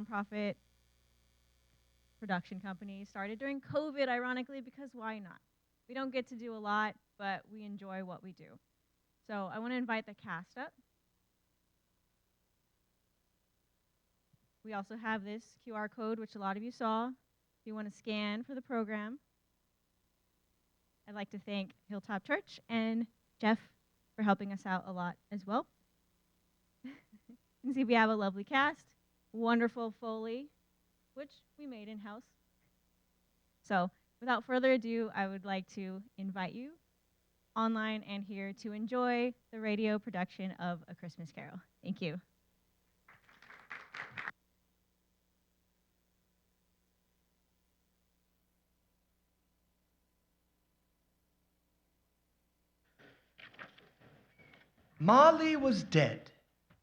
nonprofit production company started during COVID, ironically, because why not? We don't get to do a lot, but we enjoy what we do. So I want to invite the cast up. We also have this QR code, which a lot of you saw, if you want to scan for the program. I'd like to thank Hilltop Church and Jeff for helping us out a lot as well. You can see we have a lovely cast, wonderful Foley, which we made in-house. So without further ado, I would like to invite you online and here to enjoy the radio production of A Christmas Carol. Thank you. Marley was dead,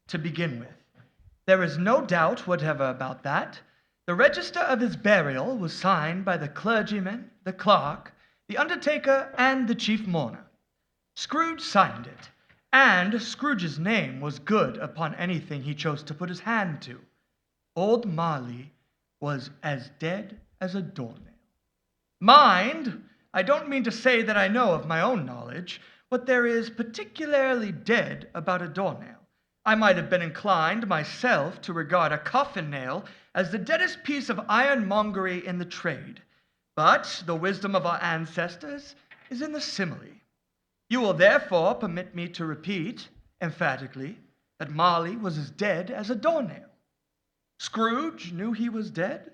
to begin with. There is no doubt whatever about that. The register of his burial was signed by the clergyman, the clerk, the undertaker, and the chief mourner. Scrooge signed it, and Scrooge's name was good upon anything he chose to put his hand to. Old Marley was as dead as a doornail. Mind, I don't mean to say that I know of my own knowledge what there is particularly dead about a doornail. I might have been inclined myself to regard a coffin nail as the deadest piece of ironmongery in the trade, but the wisdom of our ancestors is in the simile. You will therefore permit me to repeat, emphatically, that Marley was as dead as a doornail. Scrooge knew he was dead?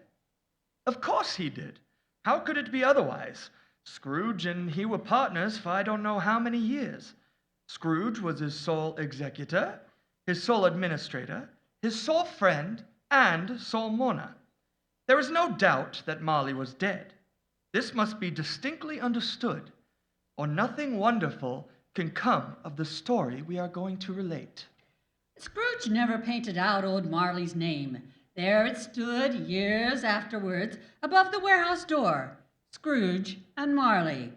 Of course he did. How could it be otherwise? Scrooge and he were partners for I don't know how many years. Scrooge was his sole executor, his sole administrator, his sole friend, and sole mourner. There is no doubt that Marley was dead. This must be distinctly understood, or nothing wonderful can come of the story we are going to relate. Scrooge never painted out old Marley's name. There it stood years afterwards above the warehouse door, Scrooge and Marley.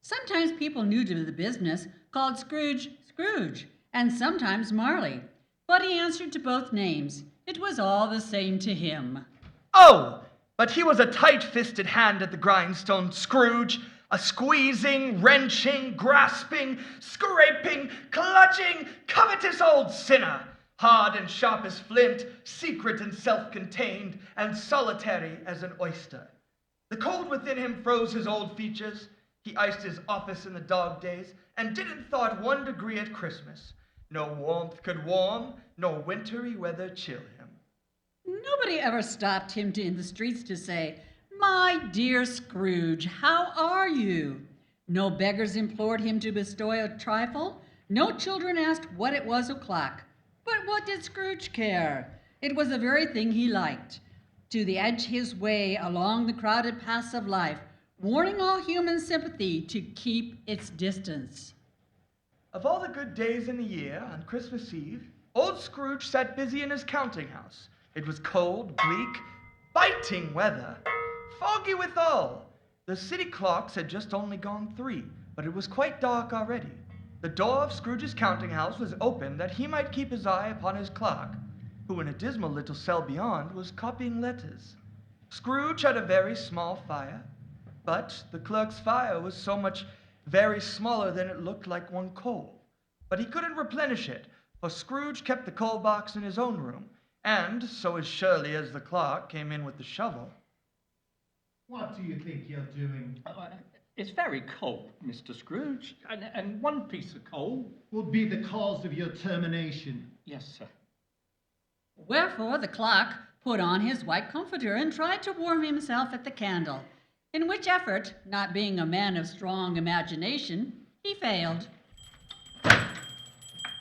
Sometimes people new to the business called Scrooge Scrooge, and sometimes Marley. But he answered to both names. It was all the same to him. Oh, but he was a tight-fisted hand at the grindstone, Scrooge, a squeezing, wrenching, grasping, scraping, clutching, covetous old sinner, hard and sharp as flint, secret and self-contained, and solitary as an oyster. The cold within him froze his old features. He iced his office in the dog days, and didn't thaw at 1 degree at Christmas. No warmth could warm, nor wintry weather chill him. Nobody ever stopped him in the streets to say, "My dear Scrooge, how are you?" No beggars implored him to bestow a trifle. No children asked what it was o'clock. But what did Scrooge care? It was the very thing he liked, to edge his way along the crowded paths of life, warning all human sympathy to keep its distance. Of all the good days in the year, on Christmas Eve, old Scrooge sat busy in his counting house. It was cold, bleak, biting weather, foggy withal. The city clocks had just only gone 3, but it was quite dark already. The door of Scrooge's counting house was open that he might keep his eye upon his clerk, who in a dismal little cell beyond was copying letters. Scrooge had a very small fire, but the clerk's fire was so much very smaller than it looked like one coal. But he couldn't replenish it, for Scrooge kept the coal box in his own room, and so as surely as the clerk came in with the shovel. What do you think you're doing? It's very cold, Mr. Scrooge, and one piece of coal. Would be the cause of your termination. Yes, sir. Wherefore the clerk put on his white comforter and tried to warm himself at the candle, in which effort, not being a man of strong imagination, he failed.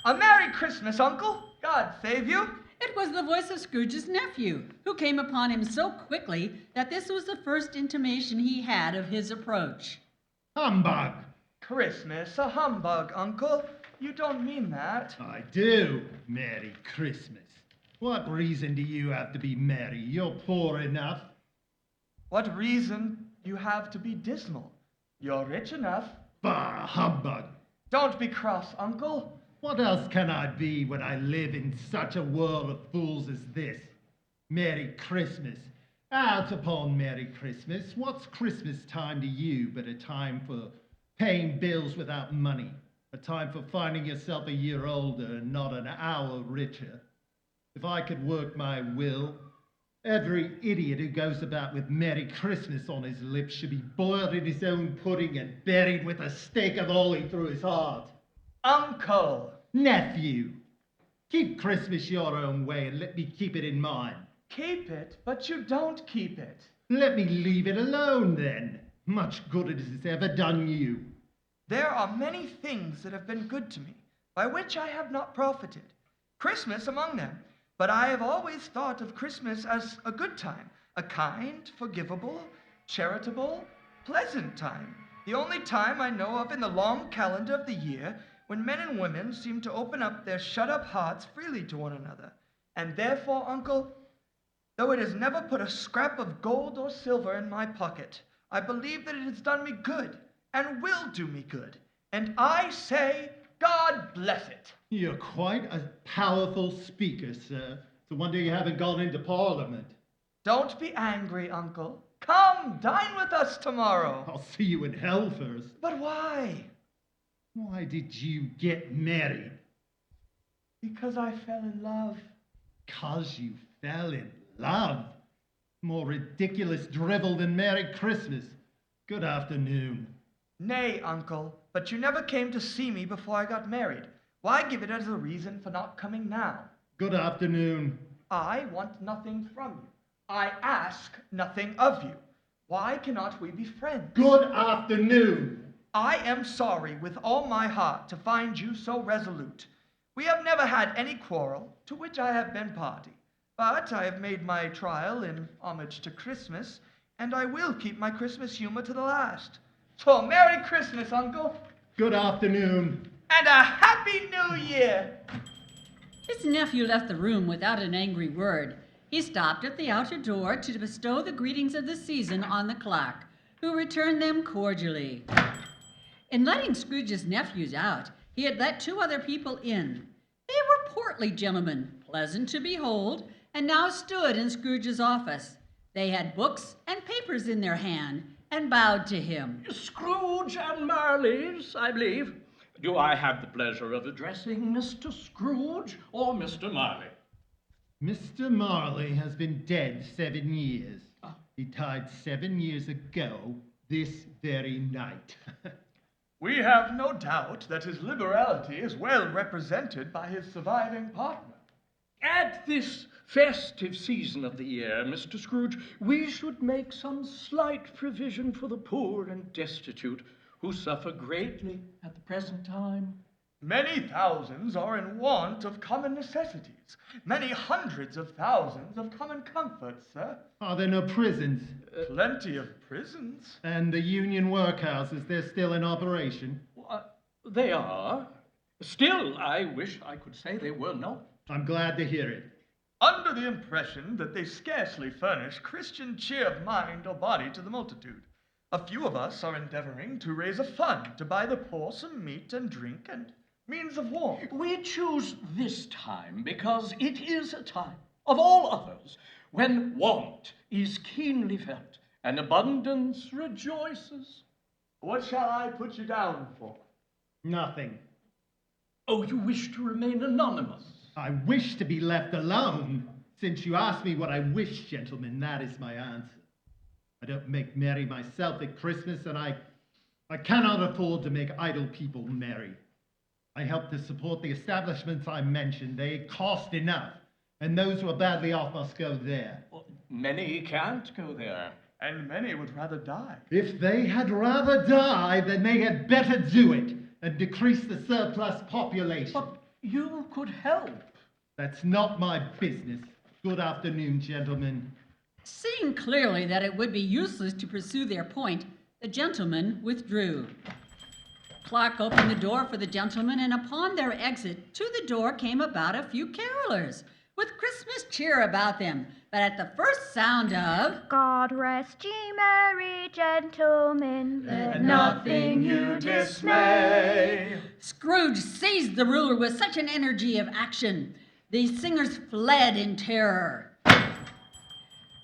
A Merry Christmas, Uncle! God save you! It was the voice of Scrooge's nephew, who came upon him so quickly that this was the first intimation he had of his approach. Humbug! Christmas, a humbug, Uncle. You don't mean that. I do. Merry Christmas. What reason do you have to be merry? You're poor enough. What reason you have to be dismal? You're rich enough. Bah, humbug! Don't be cross, Uncle. What else can I be when I live in such a world of fools as this? Merry Christmas. Out upon Merry Christmas. What's Christmas time to you but a time for paying bills without money? A time for finding yourself a year older and not an hour richer? If I could work my will, every idiot who goes about with Merry Christmas on his lips should be boiled in his own pudding and buried with a stake of holly through his heart. Uncle! Nephew, keep Christmas your own way and let me keep it in mine. Keep it, but you don't keep it. Let me leave it alone then. Much good it has ever done you. There are many things that have been good to me, by which I have not profited. Christmas among them. But I have always thought of Christmas as a good time, a kind, forgivable, charitable, pleasant time. The only time I know of in the long calendar of the year when men and women seem to open up their shut-up hearts freely to one another. And therefore, Uncle, though it has never put a scrap of gold or silver in my pocket, I believe that it has done me good and will do me good. And I say, God bless it. You're quite a powerful speaker, sir. It's a wonder you haven't gone into Parliament. Don't be angry, Uncle. Come, dine with us tomorrow. I'll see you in hell first. But why? Why did you get married? Because I fell in love. 'Cause you fell in love? More ridiculous drivel than Merry Christmas. Good afternoon. Nay, Uncle, but you never came to see me before I got married. Why give it as a reason for not coming now? Good afternoon. I want nothing from you. I ask nothing of you. Why cannot we be friends? Good afternoon. I am sorry with all my heart to find you so resolute. We have never had any quarrel, to which I have been party. But I have made my trial in homage to Christmas, and I will keep my Christmas humor to the last. So, Merry Christmas, Uncle, Good afternoon. and a Happy New Year! His nephew left the room without an angry word. He stopped at the outer door to bestow the greetings of the season on the clerk, who returned them cordially. In letting Scrooge's nephews out, he had let two other people in. They were portly gentlemen, pleasant to behold, and now stood in Scrooge's office. They had books and papers in their hand, and bowed to him. Scrooge and Marley's, I believe. Do I have the pleasure of addressing Mr. Scrooge or Mr. Marley? Mr. Marley has been dead 7 years. He died 7 years ago, this very night. We have no doubt that his liberality is well represented by his surviving partner. At this festive season of the year, Mr. Scrooge, we should make some slight provision for the poor and destitute who suffer greatly at the present time. Many thousands are in want of common necessities. Many hundreds of thousands of common comforts, sir. Are there no prisons? Plenty of prisons. And the union workhouses, they're still in operation? They are. Still, I wish I could say they were not. I'm glad to hear it. Under the impression that they scarcely furnish Christian cheer of mind or body to the multitude. A few of us are endeavoring to raise a fund to buy the poor some meat and drink and means of warmth. We choose this time because it is a time, of all others, when want is keenly felt and abundance rejoices. What shall I put you down for? Nothing. Oh, you wish to remain anonymous? I wish to be left alone. Since you asked me what I wish, gentlemen, that is my answer. I don't make merry myself at Christmas, and I cannot afford to make idle people merry. I help to support the establishments I mentioned. They cost enough, and those who are badly off must go there. Well, many can't go there. And many would rather die. If they had rather die, then they had better do it and decrease the surplus population. But you could help. That's not my business. Good afternoon, gentlemen. Seeing clearly that it would be useless to pursue their point, the gentlemen withdrew. Clark opened the door for the gentlemen, and upon their exit to the door came about a few carolers, with Christmas cheer about them. But at the first sound of God rest ye merry gentlemen, Let nothing you dismay. Scrooge seized the ruler with such an energy of action, the singers fled in terror.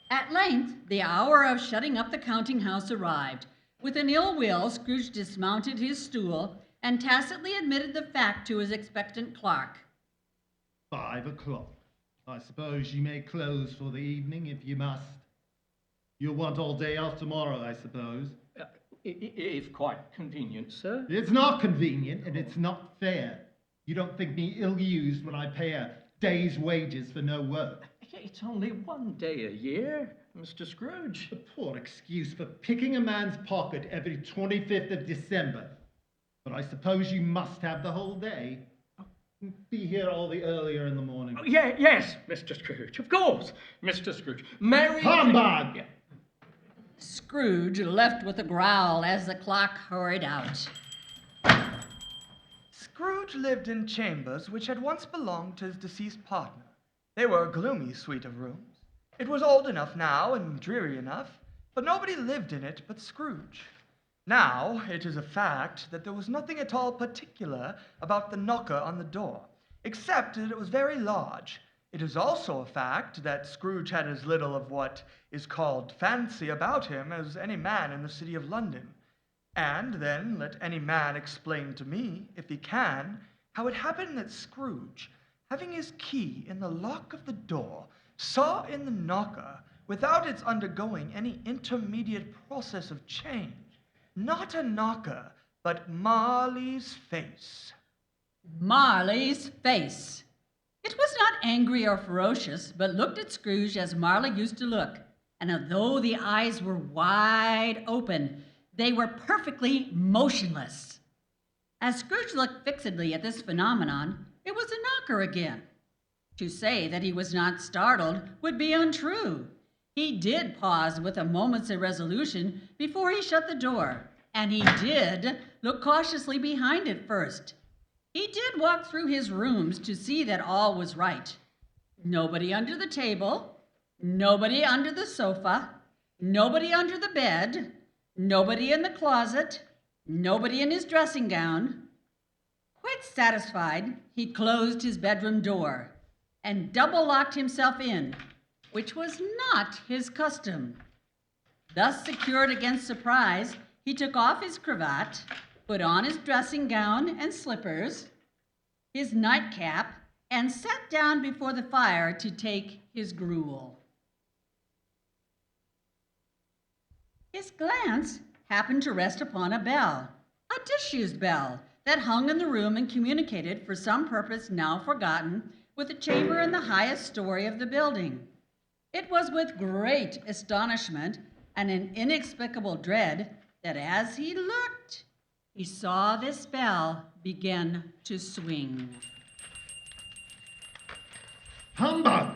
At length, the hour of shutting up the counting house arrived. With an ill will, Scrooge dismounted his stool and tacitly admitted the fact to his expectant clerk. 5 o'clock. I suppose you may close for the evening if you must. You'll want all day off tomorrow, I suppose. If quite convenient, sir. It's not convenient and it's not fair. You don't think me ill-used when I pay a day's wages for no work. It's only 1 day a year, Mr. Scrooge. A poor excuse for picking a man's pocket every 25th of December. But I suppose you must have the whole day. Be here all the earlier in the morning. Oh, yes, Mr. Scrooge, of course, Mr. Scrooge. Mary... Humbug! Scrooge left with a growl as the clerk hurried out. Scrooge lived in chambers which had once belonged to his deceased partner. They were a gloomy suite of rooms. It was old enough now and dreary enough, but nobody lived in it but Scrooge. Now, it is a fact that there was nothing at all particular about the knocker on the door, except that it was very large. It is also a fact that Scrooge had as little of what is called fancy about him as any man in the city of London. And then let any man explain to me, if he can, how it happened that Scrooge, having his key in the lock of the door, saw in the knocker, without its undergoing any intermediate process of change, not a knocker, but Marley's face. Marley's face. It was not angry or ferocious, but looked at Scrooge as Marley used to look. And although the eyes were wide open, they were perfectly motionless. As Scrooge looked fixedly at this phenomenon, it was a knocker again. To say that he was not startled would be untrue. He did pause with a moment's irresolution before he shut the door, and he did look cautiously behind it first. He did walk through his rooms to see that all was right. Nobody under the table, nobody under the sofa, nobody under the bed, nobody in the closet, nobody in his dressing gown. Quite satisfied, he closed his bedroom door and double-locked himself in, which was not his custom. Thus secured against surprise, he took off his cravat, put on his dressing gown and slippers, his nightcap, and sat down before the fire to take his gruel. His glance happened to rest upon a bell, a disused bell, that hung in the room and communicated, for some purpose now forgotten, with a chamber in the highest story of the building. It was with great astonishment and an inexplicable dread that as he looked, he saw this bell begin to swing. Humbug!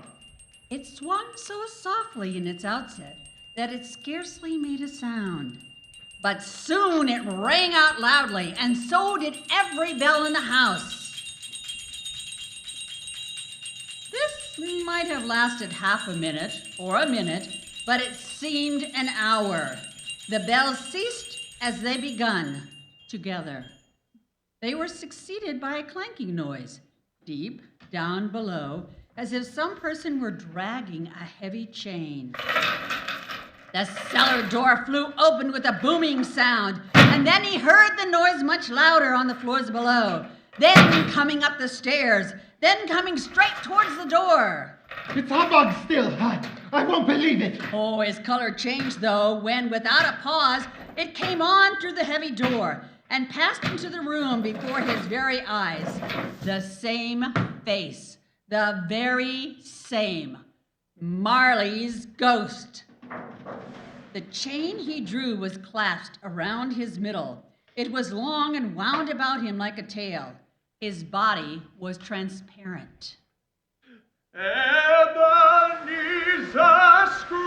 It swung so softly in its outset that it scarcely made a sound. But soon it rang out loudly, and so did every bell in the house. This might have lasted half a minute or a minute, but it seemed an hour. The bells ceased as they begun, together. They were succeeded by a clanking noise, deep down below, as if some person were dragging a heavy chain. The cellar door flew open with a booming sound, and then he heard the noise much louder on the floors below, then coming up the stairs, then coming straight towards the door. It's humbug still. I won't believe it. Oh, his color changed, though, when, without a pause, it came on through the heavy door and passed into the room before his very eyes. The same face, the very same. Marley's ghost. The chain he drew was clasped around his middle. It was long and wound about him like a tail. His body was transparent. Ebenezer Scrooge!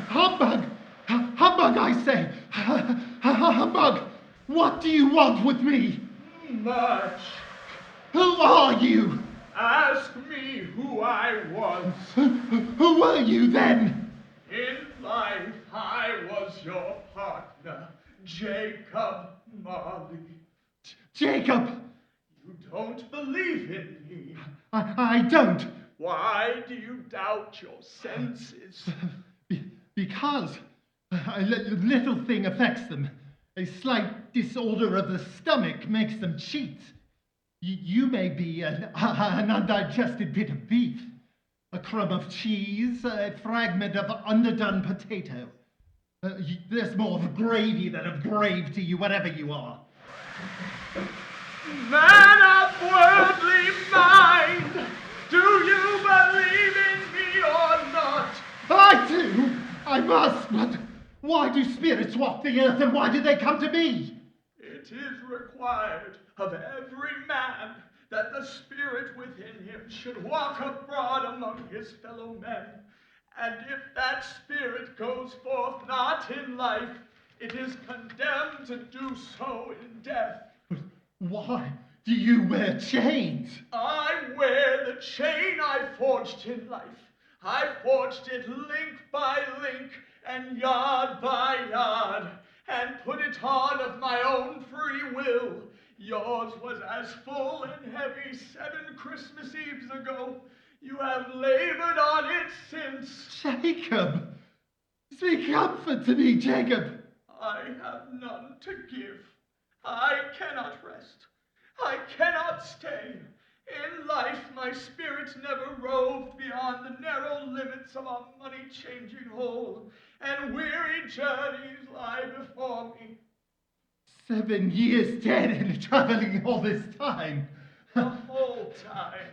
Humbug! Humbug, I say! Humbug! What do you want with me? Much. Who are you? Ask me who I was. Who were you then? In life, I was your partner, Jacob Marley. Jacob! You don't believe in me. I don't. Why do you doubt your senses? Because a little thing affects them. A slight disorder of the stomach makes them cheat. You may be an undigested bit of beef, a crumb of cheese, a fragment of underdone potato. There's more of gravy than of brave to you, whatever you are. Man of worldly mind, do you believe in me or not? I do! I must, but why do spirits walk the earth and why do they come to me? It is required of every man that the spirit within him should walk abroad among his fellow men. And if that spirit goes forth not in life, it is condemned to do so in death. Why do you wear chains? I wear the chain I forged in life. I forged it link by link and yard by yard, and put it on of my own free will. Yours was as full and heavy 7 Christmas Eves ago. You have labored on it since. Jacob! Speak comfort to me, Jacob! I have none to give. I cannot rest. I cannot stay. In life, my spirit never roved beyond the narrow limits of a money-changing hole, and weary journeys lie before me. 7 years dead and traveling all this time. The whole time.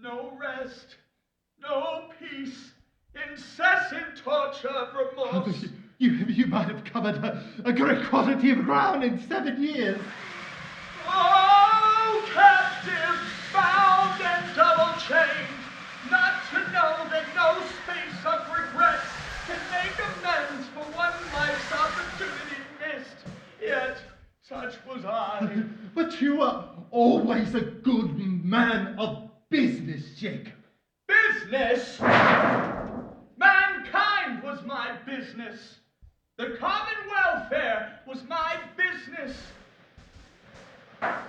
No rest, no peace, incessant torture of remorse. You might have covered a great quantity of ground in 7 years. Oh, captive, bound and double-chained, not to know that no space of regret can make amends for one life's opportunity missed. Yet, such was I. But you are always a good man of business, Jacob. Business? Mankind was my business. The common welfare was my business.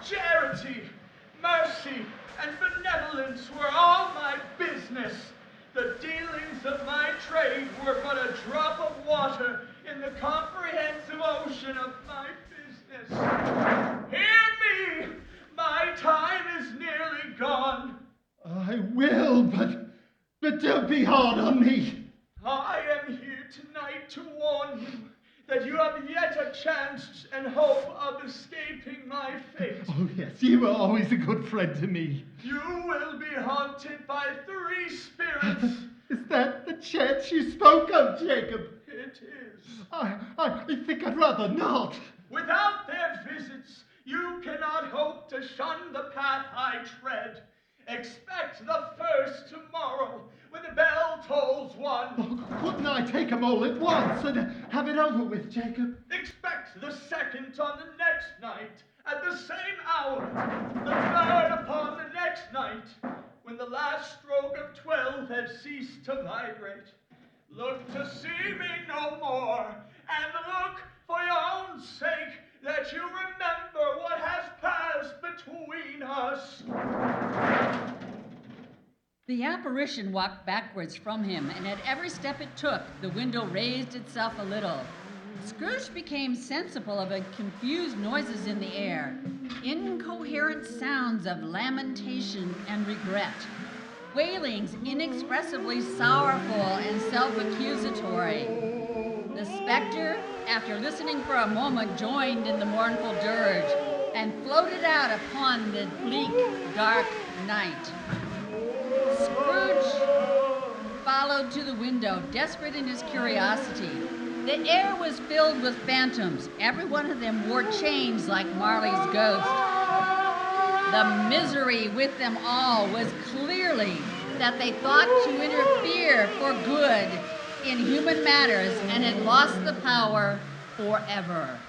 Charity, mercy, and benevolence were all my business. The dealings of my trade were but a drop of water in the comprehensive ocean of my business. Hear me! My time is nearly gone. I will, but don't be hard on me. I am here tonight to warn you that you have yet a chance and hope of escaping my fate. Oh, yes, you were always a good friend to me. You will be haunted by 3 spirits. Is that the chance you spoke of, Jacob? It is. I think I'd rather not. Without their visits, you cannot hope to shun the path I tread. Expect the first tomorrow, when the bell tolls 1. Oh, couldn't I take them all at once and have it over with, Jacob? Expect the second on the next night, at the same hour. The third upon the next night, when the last stroke of 12 has ceased to vibrate. Look to see me no more, and look for your own sake that you remember what has passed between us. The apparition walked backwards from him, and at every step it took, the window raised itself a little. Scrooge became sensible of a confused noises in the air, incoherent sounds of lamentation and regret, wailings inexpressibly sorrowful and self-accusatory. The specter, after listening for a moment, joined in the mournful dirge and floated out upon the bleak, dark night. Scrooge followed to the window, desperate in his curiosity. The air was filled with phantoms. Every one of them wore chains like Marley's ghost. The misery with them all was clearly that they thought to interfere for good in human matters and had lost the power forever.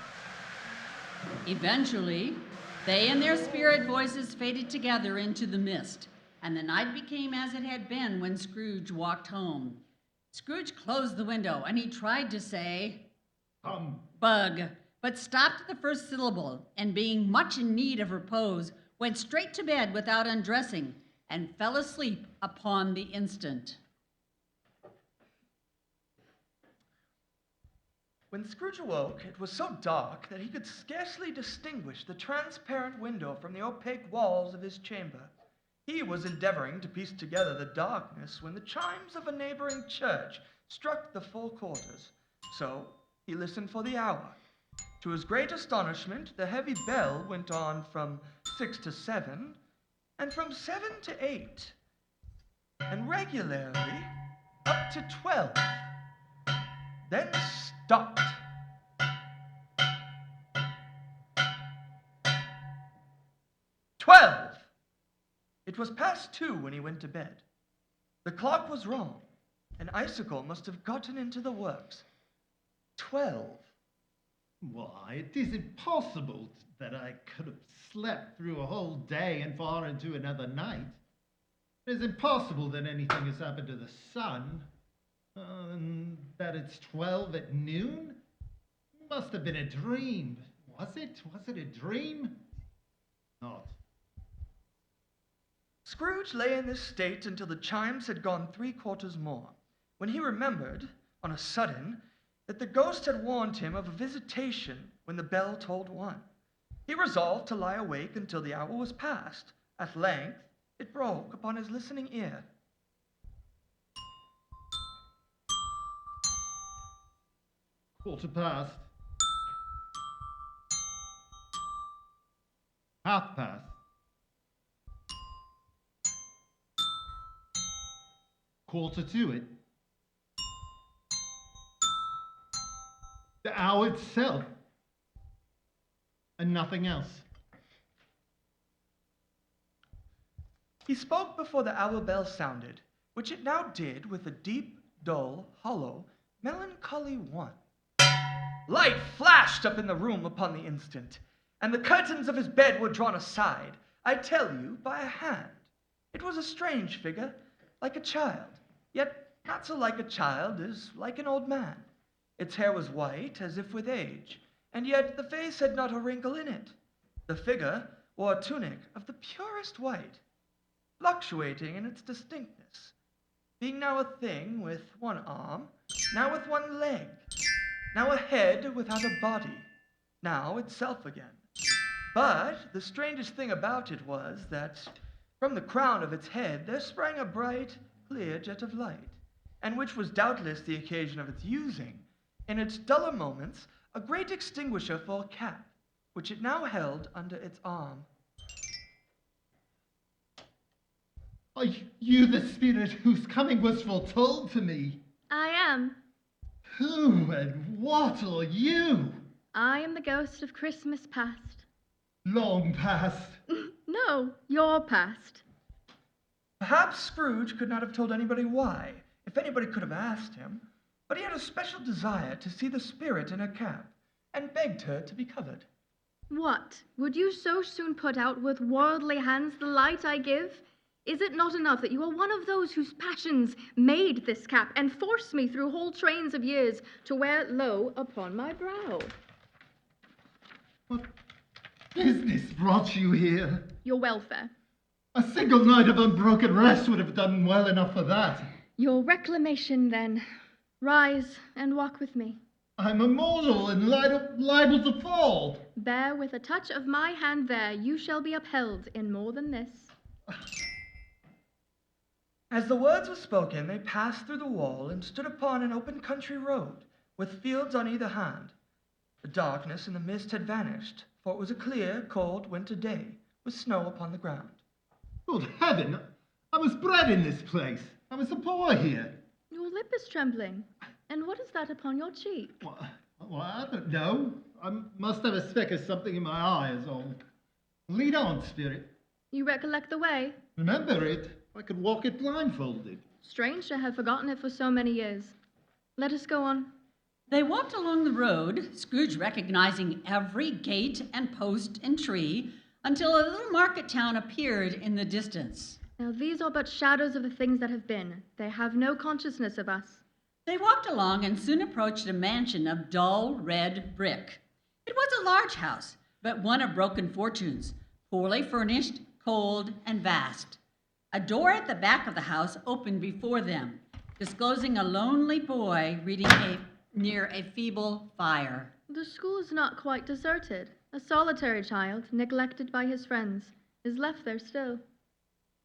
Eventually, they and their spirit voices faded together into the mist, and the night became as it had been when Scrooge walked home. Scrooge closed the window, and he tried to say, bug, but stopped at the first syllable, and being much in need of repose, went straight to bed without undressing, and fell asleep upon the instant. When Scrooge awoke, it was so dark that he could scarcely distinguish the transparent window from the opaque walls of his chamber. He was endeavoring to piece together the darkness when the chimes of a neighboring church struck the 4 quarters. So he listened for the hour. To his great astonishment, the heavy bell went on from 6 to 7, and from 7 to 8, and regularly up to 12. Then stopped. It was past 2 when he went to bed. The clock was wrong. An icicle must have gotten into the works. 12. Why, it is impossible that I could have slept through a whole day and far into another night. It is impossible that anything has happened to the sun. That it's 12 at noon? Must have been a dream. Was it? Was it a dream? Not. Scrooge lay in this state until the chimes had gone 3 quarters more, when he remembered, on a sudden, that the ghost had warned him of a visitation when the bell tolled 1. He resolved to lie awake until the hour was past. At length, it broke upon his listening ear. Quarter past. Half past. Quarter to it. The hour itself. And nothing else. He spoke before the hour bell sounded, which it now did with a deep, dull, hollow, melancholy 1. Light flashed up in the room upon the instant, and the curtains of his bed were drawn aside, I tell you, by a hand. It was a strange figure, like a child, yet not so like a child as like an old man. Its hair was white, as if with age, and yet the face had not a wrinkle in it. The figure wore a tunic of the purest white, fluctuating in its distinctness, being now a thing with 1 arm, now with 1 leg, now a head without a body, now itself again. But the strangest thing about it was that from the crown of its head there sprang a bright, clear jet of light, and which was doubtless the occasion of its using, in its duller moments, a great extinguisher for a cap, which it now held under its arm. Are you the spirit whose coming was foretold to me? I am. Who and what are you? I am the ghost of Christmas past. Long past. No, your past. Perhaps Scrooge could not have told anybody why, if anybody could have asked him, but he had a special desire to see the spirit in her cap, and begged her to be covered. What? Would you so soon put out with worldly hands the light I give? Is it not enough that you are one of those whose passions made this cap and forced me through whole trains of years to wear it low upon my brow? What business brought you here? Your welfare. A single night of unbroken rest would have done well enough for that. Your reclamation, then. Rise and walk with me. I'm immortal and liable to fall. Bear with a touch of my hand there, you shall be upheld in more than this. As the words were spoken, they passed through the wall and stood upon an open country road, with fields on either hand. The darkness and the mist had vanished, for it was a clear, cold winter day, with snow upon the ground. Good heaven, I was bred in this place. I was a boy here. Your lip is trembling. And what is that upon your cheek? Well, I don't know. I must have a speck of something in my eye, is all. Lead on, spirit. You recollect the way? Remember it. I could walk it blindfolded. Strange to have forgotten it for so many years. Let us go on. They walked along the road, Scrooge recognizing every gate and post and tree, until a little market town appeared in the distance. Now these are but shadows of the things that have been. They have no consciousness of us. They walked along and soon approached a mansion of dull red brick. It was a large house, but one of broken fortunes, poorly furnished, cold, and vast. A door at the back of the house opened before them, disclosing a lonely boy reading near a feeble fire. The school is not quite deserted. A solitary child, neglected by his friends, is left there still.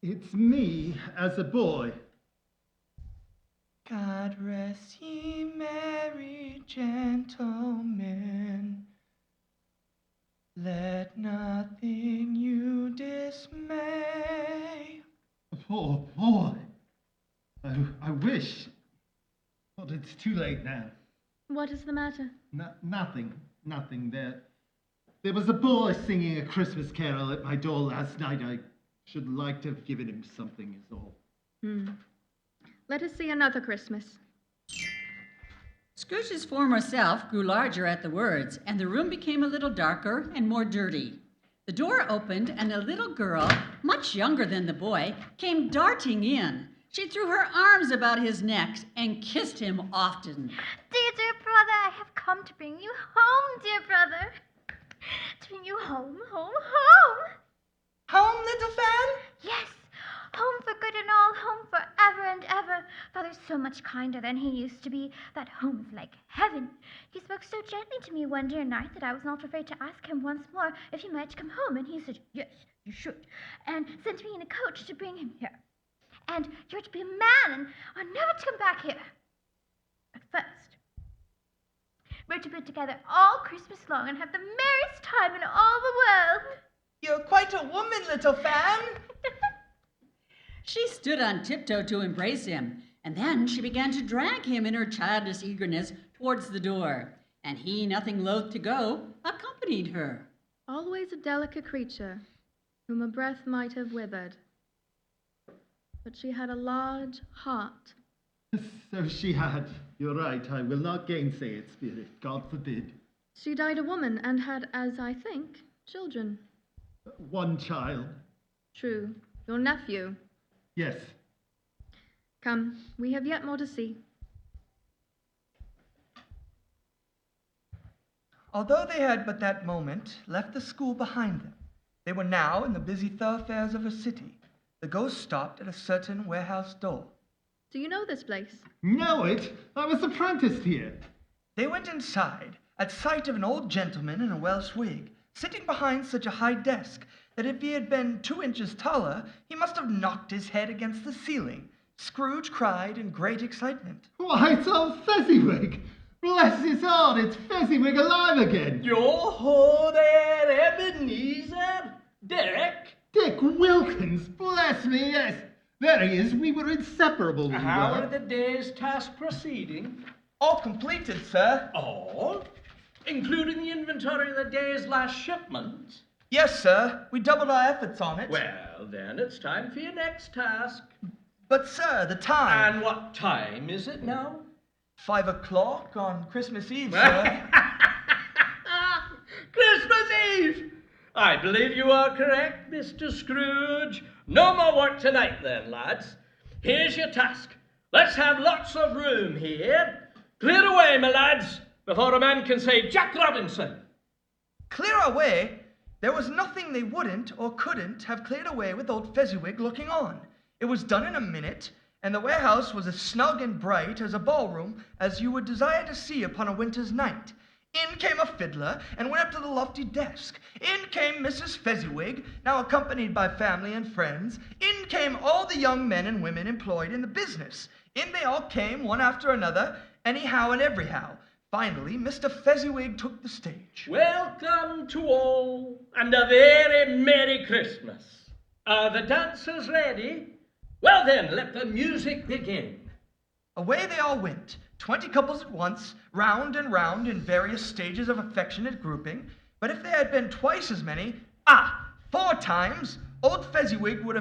It's me as a boy. God rest ye merry gentlemen. Let nothing you dismay. Poor boy. I wish. But it's too late now. What is the matter? Nothing. There was a boy singing a Christmas carol at my door last night. I should like to have given him something, is all. Let us see another Christmas. Scrooge's former self grew larger at the words, and the room became a little darker and more dirty. The door opened, and a little girl, much younger than the boy, came darting in. She threw her arms about his neck and kissed him often. Dear brother, I have come to bring you home, dear brother. To bring you home. Home, little fan? Yes, home for good and all, home forever and ever. Father's so much kinder than he used to be. That home is like heaven. He spoke so gently to me one dear night that I was not afraid to ask him once more if he might come home, and he said, yes, you should, and sent me in a coach to bring him here. And you're to be a man and are never to come back here. But first, we're to be together all Christmas long and have the merriest time in all the world. You're quite a woman, little fan. She stood on tiptoe to embrace him, and then she began to drag him in her childish eagerness towards the door, and he, nothing loath to go, accompanied her. Always a delicate creature, whom a breath might have withered. But she had a large heart. So she had. You're right. I will not gainsay it, Spirit. God forbid. She died a woman and had, as I think, children. One child. True. Your nephew. Yes. Come, we have yet more to see. Although they had but that moment left the school behind them, they were now in the busy thoroughfares of a city. The ghost stopped at a certain warehouse door. Do you know this place? Know it? I was apprenticed here. They went inside at sight of an old gentleman in a Welsh wig, sitting behind such a high desk that if he had been 2 inches taller, he must have knocked his head against the ceiling. Scrooge cried in great excitement. Why, it's old Fezziwig! Bless his heart, it's Fezziwig alive again! Yo-ho there, Ebenezer! Dick! Dick Wilkins, bless me, yes! There he is, we were inseparable. How are the day's task proceeding? All completed, sir. All? Including the inventory of the day's last shipment? Yes, sir. We doubled our efforts on it. Well, then it's time for your next task. But, sir, the time. And what time is it now? 5 o'clock on Christmas Eve, sir. Christmas Eve! I believe you are correct, Mr. Scrooge. No more work tonight, then, lads. Here's your task. Let's have lots of room here. Clear away, my lads, before a man can say Jack Robinson. Clear away? There was nothing they wouldn't or couldn't have cleared away with old Fezziwig looking on. It was done in a minute, and the warehouse was as snug and bright as a ballroom as you would desire to see upon a winter's night. In came a fiddler and went up to the lofty desk. In came Mrs. Fezziwig, now accompanied by family and friends. In came all the young men and women employed in the business. In they all came, one after another, anyhow and everyhow. Finally, Mr. Fezziwig took the stage. Welcome to all, and a very Merry Christmas. Are the dancers ready? Well then, let the music begin. Away they all went, 20 couples at once, round and round in various stages of affectionate grouping. But if there had been twice as many, 4 times, old Fezziwig would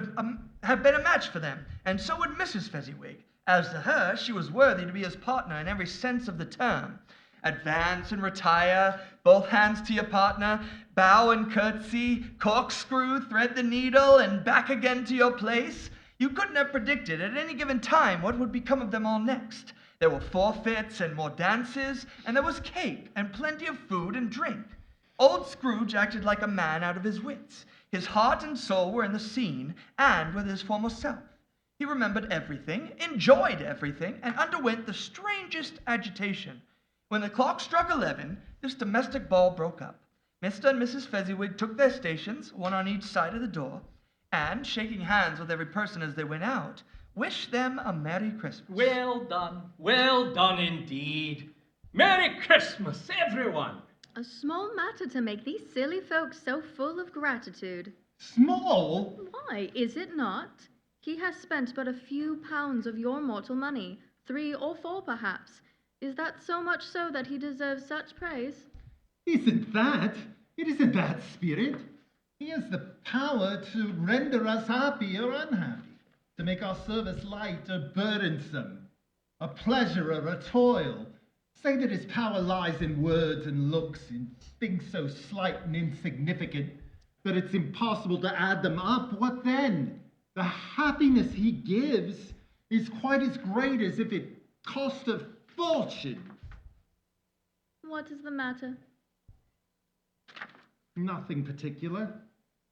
have been a match for them, and so would Mrs. Fezziwig. As to her, she was worthy to be his partner in every sense of the term. Advance and retire, both hands to your partner, bow and curtsy, corkscrew, thread the needle, and back again to your place. You couldn't have predicted at any given time what would become of them all next. There were forfeits and more dances, and there was cake and plenty of food and drink. Old Scrooge acted like a man out of his wits. His heart and soul were in the scene and with his former self. He remembered everything, enjoyed everything, and underwent the strangest agitation. When the clock struck 11, this domestic ball broke up. Mr. and Mrs. Fezziwig took their stations, one on each side of the door, and, shaking hands with every person as they went out, wished them a Merry Christmas. Well done indeed. Merry Christmas, everyone. A small matter to make these silly folks so full of gratitude. Small? Why, is it not? He has spent but a few pounds of your mortal money, 3 or 4 perhaps. Is that so much so that he deserves such praise? Isn't that? It isn't that, Spirit. He has the power to render us happy or unhappy, to make our service light or burdensome, a pleasure or a toil. Say that his power lies in words and looks, in things so slight and insignificant that it's impossible to add them up. What then? The happiness he gives is quite as great as if it cost a fortune. What is the matter? Nothing particular.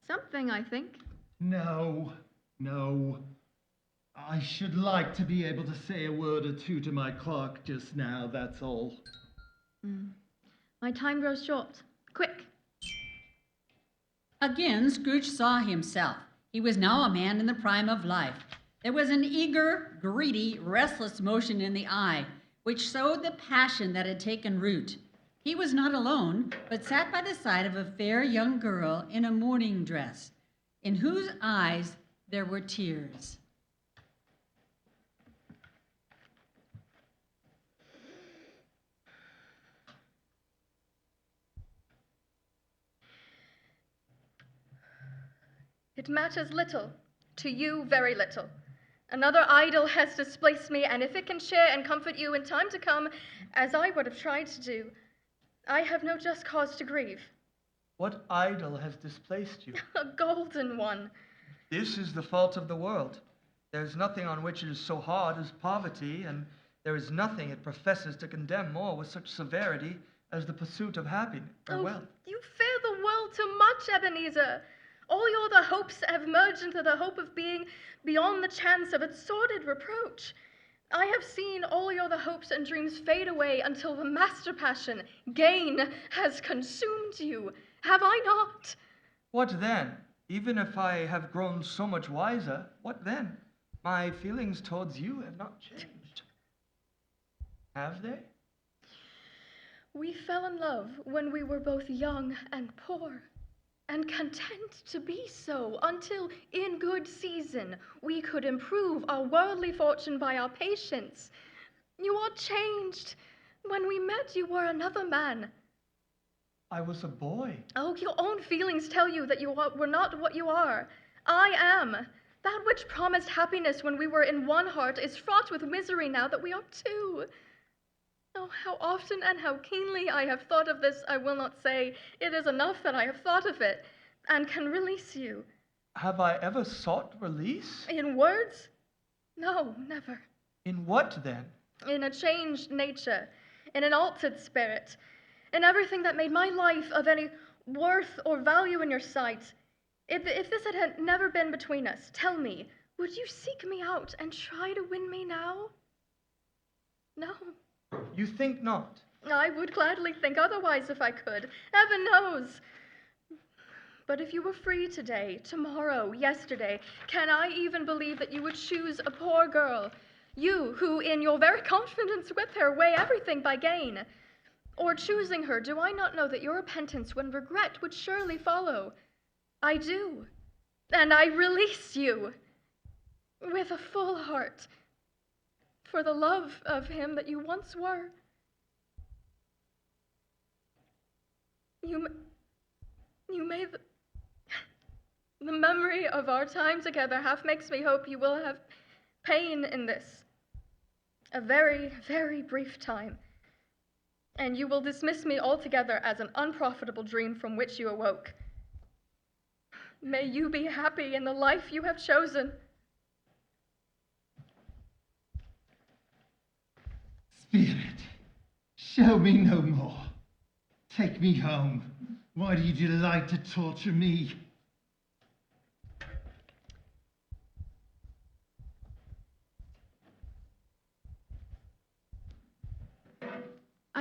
Something, I think. No. I should like to be able to say a word or two to my clerk just now, that's all. My time grows short. Quick. Again, Scrooge saw himself. He was now a man in the prime of life. There was an eager, greedy, restless motion in the eye, which showed the passion that had taken root. He was not alone, but sat by the side of a fair young girl in a mourning dress, in whose eyes there were tears. It matters little. To you, very little. Another idol has displaced me, and if it can share and comfort you in time to come, as I would have tried to do, I have no just cause to grieve. What idol has displaced you? A golden one. This is the fault of the world. There is nothing on which it is so hard as poverty, and there is nothing it professes to condemn more with such severity as the pursuit of happiness or wealth. You fear the world too much, Ebenezer. All your other hopes have merged into the hope of being beyond the chance of its sordid reproach. I have seen all your other hopes and dreams fade away until the master passion, gain, has consumed you. Have I not? What then? Even if I have grown so much wiser, what then? My feelings towards you have not changed. Have they? We fell in love when we were both young and poor, and content to be so until, in good season, we could improve our worldly fortune by our patience. You are changed. When we met, you were another man. I was a boy. Oh, your own feelings tell you that you were not what you are. I am. That which promised happiness when we were in one heart is fraught with misery now that we are two. Oh, how often and how keenly I have thought of this, I will not say. It is enough that I have thought of it, and can release you. Have I ever sought release? In words? No, never. In what then? In a changed nature, in an altered spirit, in everything that made my life of any worth or value in your sight. If this had never been between us, tell me, would you seek me out and try to win me now? No. You think not? I would gladly think otherwise if I could. Heaven knows. But if you were free today, tomorrow, yesterday, can I even believe that you would choose a poor girl? You, who in your very confidence with her weigh everything by gain. Or choosing her, do I not know that your repentance when regret would surely follow? I do. And I release you with a full heart for the love of him that you once were. You may the memory of our time together half makes me hope you will have pain in this. A very, very brief time. And you will dismiss me altogether as an unprofitable dream from which you awoke. May you be happy in the life you have chosen. Spirit, show me no more. Take me home. Why do you delight to torture me?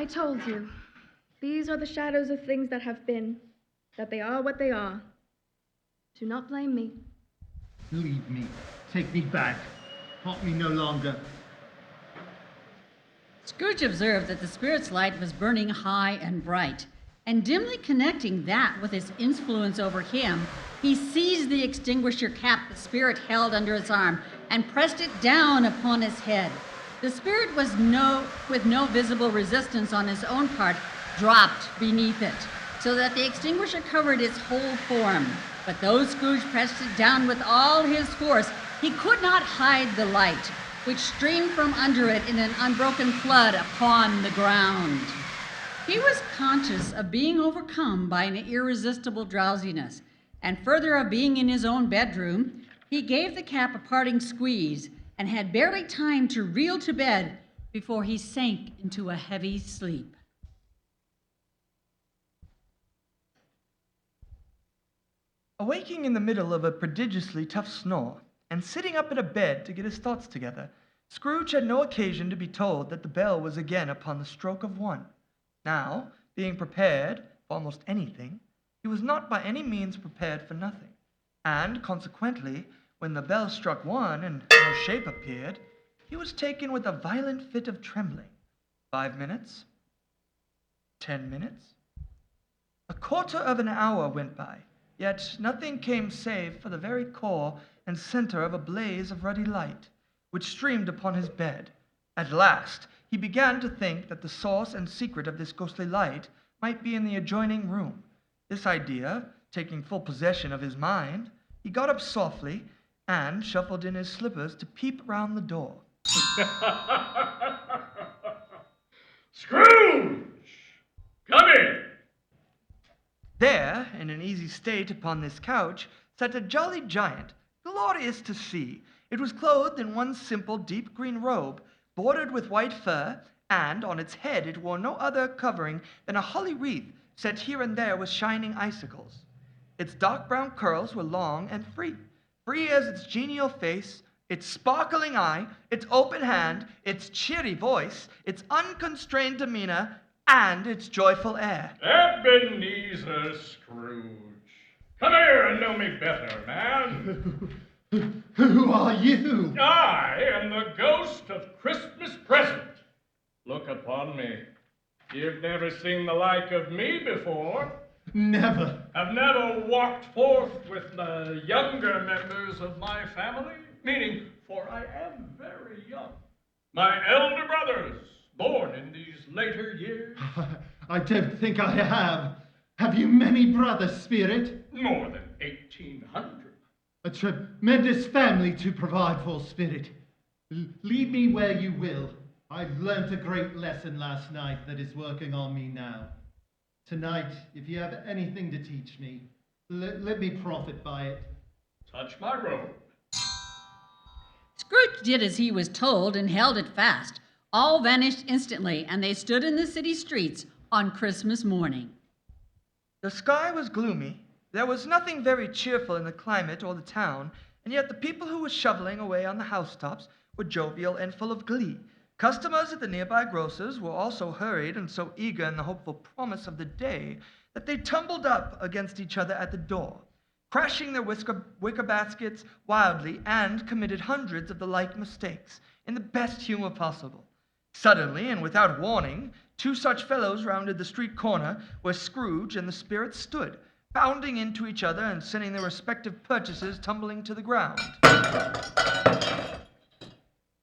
I told you. These are the shadows of things that have been, that they are what they are. Do not blame me. Leave me. Take me back. Haunt me no longer. Scrooge observed that the spirit's light was burning high and bright, and dimly connecting that with its influence over him, he seized the extinguisher cap the spirit held under his arm and pressed it down upon his head. The spirit was with no visible resistance on his own part, dropped beneath it, so that the extinguisher covered its whole form. But though Scrooge pressed it down with all his force, he could not hide the light, which streamed from under it in an unbroken flood upon the ground. He was conscious of being overcome by an irresistible drowsiness, and further of being in his own bedroom, he gave the cap a parting squeeze and had barely time to reel to bed before he sank into a heavy sleep. Awaking in the middle of a prodigiously tough snore, and sitting up in a bed to get his thoughts together, Scrooge had no occasion to be told that the bell was again upon the stroke of 1. Now, being prepared for almost anything, he was not by any means prepared for nothing, and consequently, when the bell struck 1 and no shape appeared, he was taken with a violent fit of trembling. 5 minutes, 10 minutes, a quarter of an hour went by, yet nothing came save for the very core and center of a blaze of ruddy light, which streamed upon his bed. At last, he began to think that the source and secret of this ghostly light might be in the adjoining room. This idea, taking full possession of his mind, he got up softly and shuffled in his slippers to peep round the door. Scrooge! Come in! There, in an easy state upon this couch, sat a jolly giant, glorious to see. It was clothed in one simple deep green robe, bordered with white fur, and on its head it wore no other covering than a holly wreath set here and there with shining icicles. Its dark brown curls were long and free as its genial face, its sparkling eye, its open hand, its cheery voice, its unconstrained demeanor, and its joyful air. Ebenezer Scrooge. Come here and know me better, man. Who are you? I am the ghost of Christmas present. Look upon me. You've never seen the like of me before. Never. Have never walked forth with the younger members of my family, meaning, for I am very young. My elder brothers, born in these later years. I don't think I have. Have you many brothers, Spirit? More than 1,800. A tremendous family to provide for, Spirit. Lead me where you will. I've learnt a great lesson last night that is working on me now. Tonight, if you have anything to teach me, let me profit by it. Touch my robe. Scrooge did as he was told and held it fast. All vanished instantly, and they stood in the city streets on Christmas morning. The sky was gloomy. There was nothing very cheerful in the climate or the town, and yet the people who were shoveling away on the housetops were jovial and full of glee. Customers at the nearby grocer's were also hurried and so eager in the hopeful promise of the day that they tumbled up against each other at the door, crashing their wicker baskets wildly, and committed hundreds of the like mistakes in the best humor possible. Suddenly, and without warning, 2 such fellows rounded the street corner where Scrooge and the spirit stood, bounding into each other and sending their respective purchases tumbling to the ground.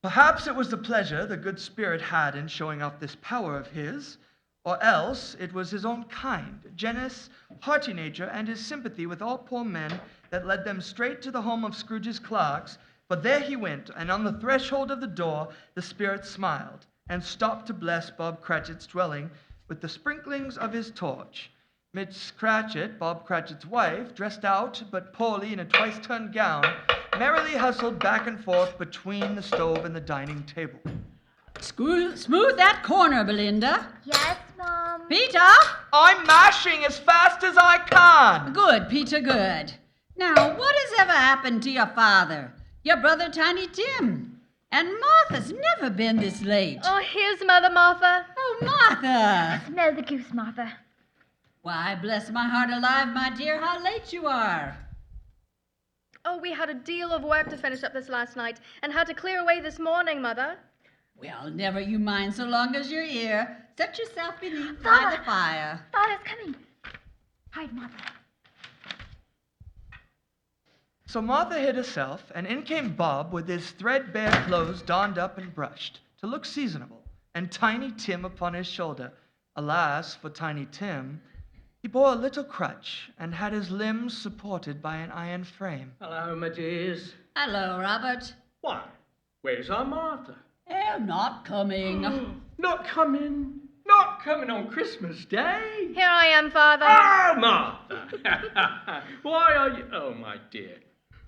Perhaps it was the pleasure the good spirit had in showing off this power of his, or else it was his own kind, generous, hearty nature, and his sympathy with all poor men that led them straight to the home of Scrooge's clerks. But there he went, and on the threshold of the door the spirit smiled, and stopped to bless Bob Cratchit's dwelling with the sprinklings of his torch. Miss Cratchit, Bob Cratchit's wife, dressed out but poorly in a twice-turned gown, merrily hustled back and forth between the stove and the dining table. Smooth that corner, Belinda. Yes, Mom. Peter! I'm mashing as fast as I can. Good, Peter, good. Now, what has ever happened to your father? Your brother Tiny Tim? And Martha's never been this late. Oh, here's Mother Martha. Oh, Martha! Smell the goose, Martha. Why, bless my heart alive, my dear, how late you are. Oh, we had a deal of work to finish up this last night and had to clear away this morning, Mother. Well, never you mind so long as you're here. Set yourself beneath by Father! the fire. Father's coming. Hide, Martha. So Martha hid herself, and in came Bob with his threadbare clothes donned up and brushed, to look seasonable, and Tiny Tim upon his shoulder. Alas, for Tiny Tim, he bore a little crutch, and had his limbs supported by an iron frame. Hello, my dears. Hello, Robert. Why, where's our Martha? Oh, not coming. Not coming. Not coming on Christmas Day. Here I am, Father. Oh, Martha! Why are you... Oh, my dear.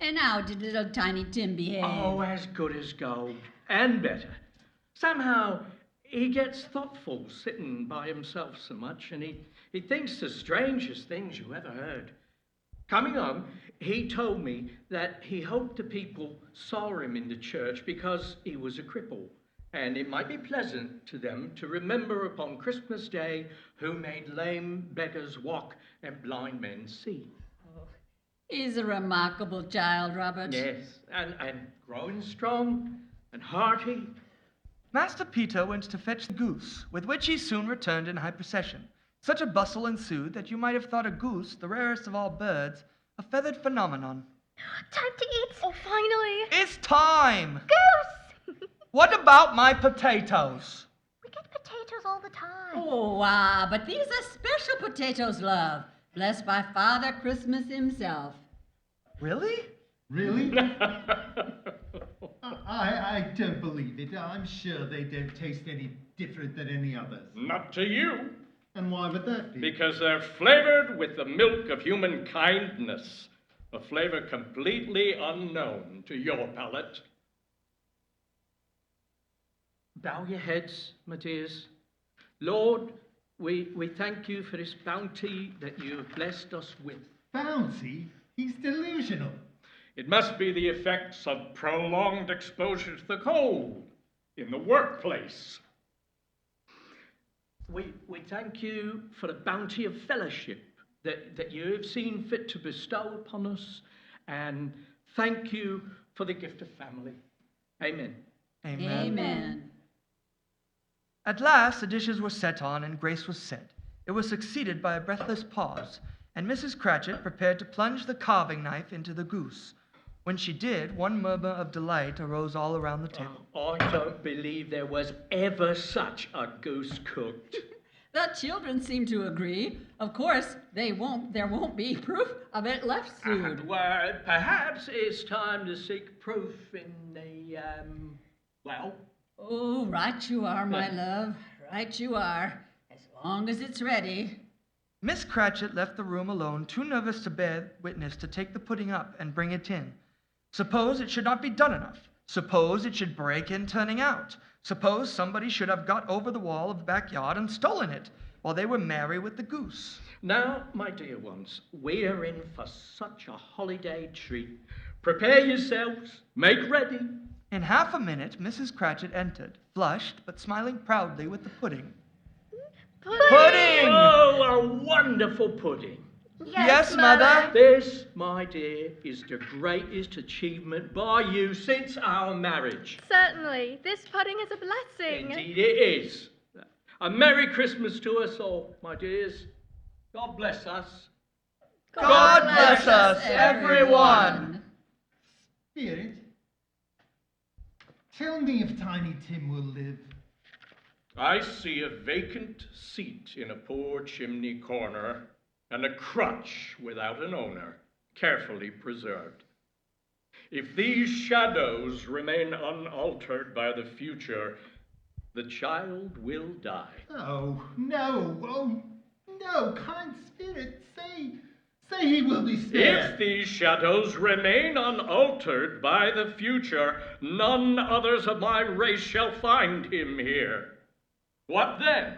And how did little Tiny Tim behave? Oh, as good as gold. And better. Somehow, he gets thoughtful sitting by himself so much, and he thinks the strangest things you ever heard. Coming home, he told me that he hoped the people saw him in the church because he was a cripple, and it might be pleasant to them to remember upon Christmas Day who made lame beggars walk and blind men see. He's a remarkable child, Robert. Yes, and growing strong and hearty. Master Peter went to fetch the goose, with which he soon returned in high procession. Such a bustle ensued that you might have thought a goose, the rarest of all birds, a feathered phenomenon. Time to eat. Oh, finally. It's time! Goose! What about my potatoes? We get potatoes all the time. Oh, wow, but these are special potatoes, love. Blessed by Father Christmas himself. Really? Really? I don't believe it. I'm sure they don't taste any different than any others. Not to you, And why would that be? because they're flavored with the milk of human kindness, a flavor completely unknown to your palate. Bow your heads, my dears. Lord, we thank you for this bounty that you have blessed us with. Bouncy? He's delusional. It must be the effects of prolonged exposure to the cold in the workplace. We thank you for the bounty of fellowship that you have seen fit to bestow upon us, and thank you for the gift of family. Amen. Amen. At last the dishes were set on, and grace was said. It was succeeded by a breathless pause, and Mrs. Cratchit prepared to plunge the carving knife into the goose. When she did, one murmur of delight arose all around the table. I don't believe there was ever such a goose cooked. The children seem to agree. Of course, there won't be proof of it left food. Well, perhaps it's time to seek proof in the, well... Oh, right you are, my love. Right you are. As long as it's ready. Miss Cratchit left the room alone, too nervous to bear witness to take the pudding up and bring it in. Suppose it should not be done enough. Suppose it should break in turning out. Suppose somebody should have got over the wall of the backyard and stolen it while they were merry with the goose. Now, my dear ones, we're in for such a holiday treat. Prepare yourselves, make ready. In half a minute, Mrs. Cratchit entered, flushed but smiling proudly with the pudding. Pudding! Oh, a wonderful pudding. Yes, Mother. This, my dear, is the greatest achievement by you since our marriage. Certainly. This pudding is a blessing. Indeed it is. A Merry Christmas to us all, my dears. God bless us. God bless us, everyone. Spirit, tell me if Tiny Tim will live. I see a vacant seat in a poor chimney corner, and a crutch without an owner, carefully preserved. If these shadows remain unaltered by the future, the child will die. Oh, no, kind spirit, say he will be spared. If these shadows remain unaltered by the future, none others of my race shall find him here. What then?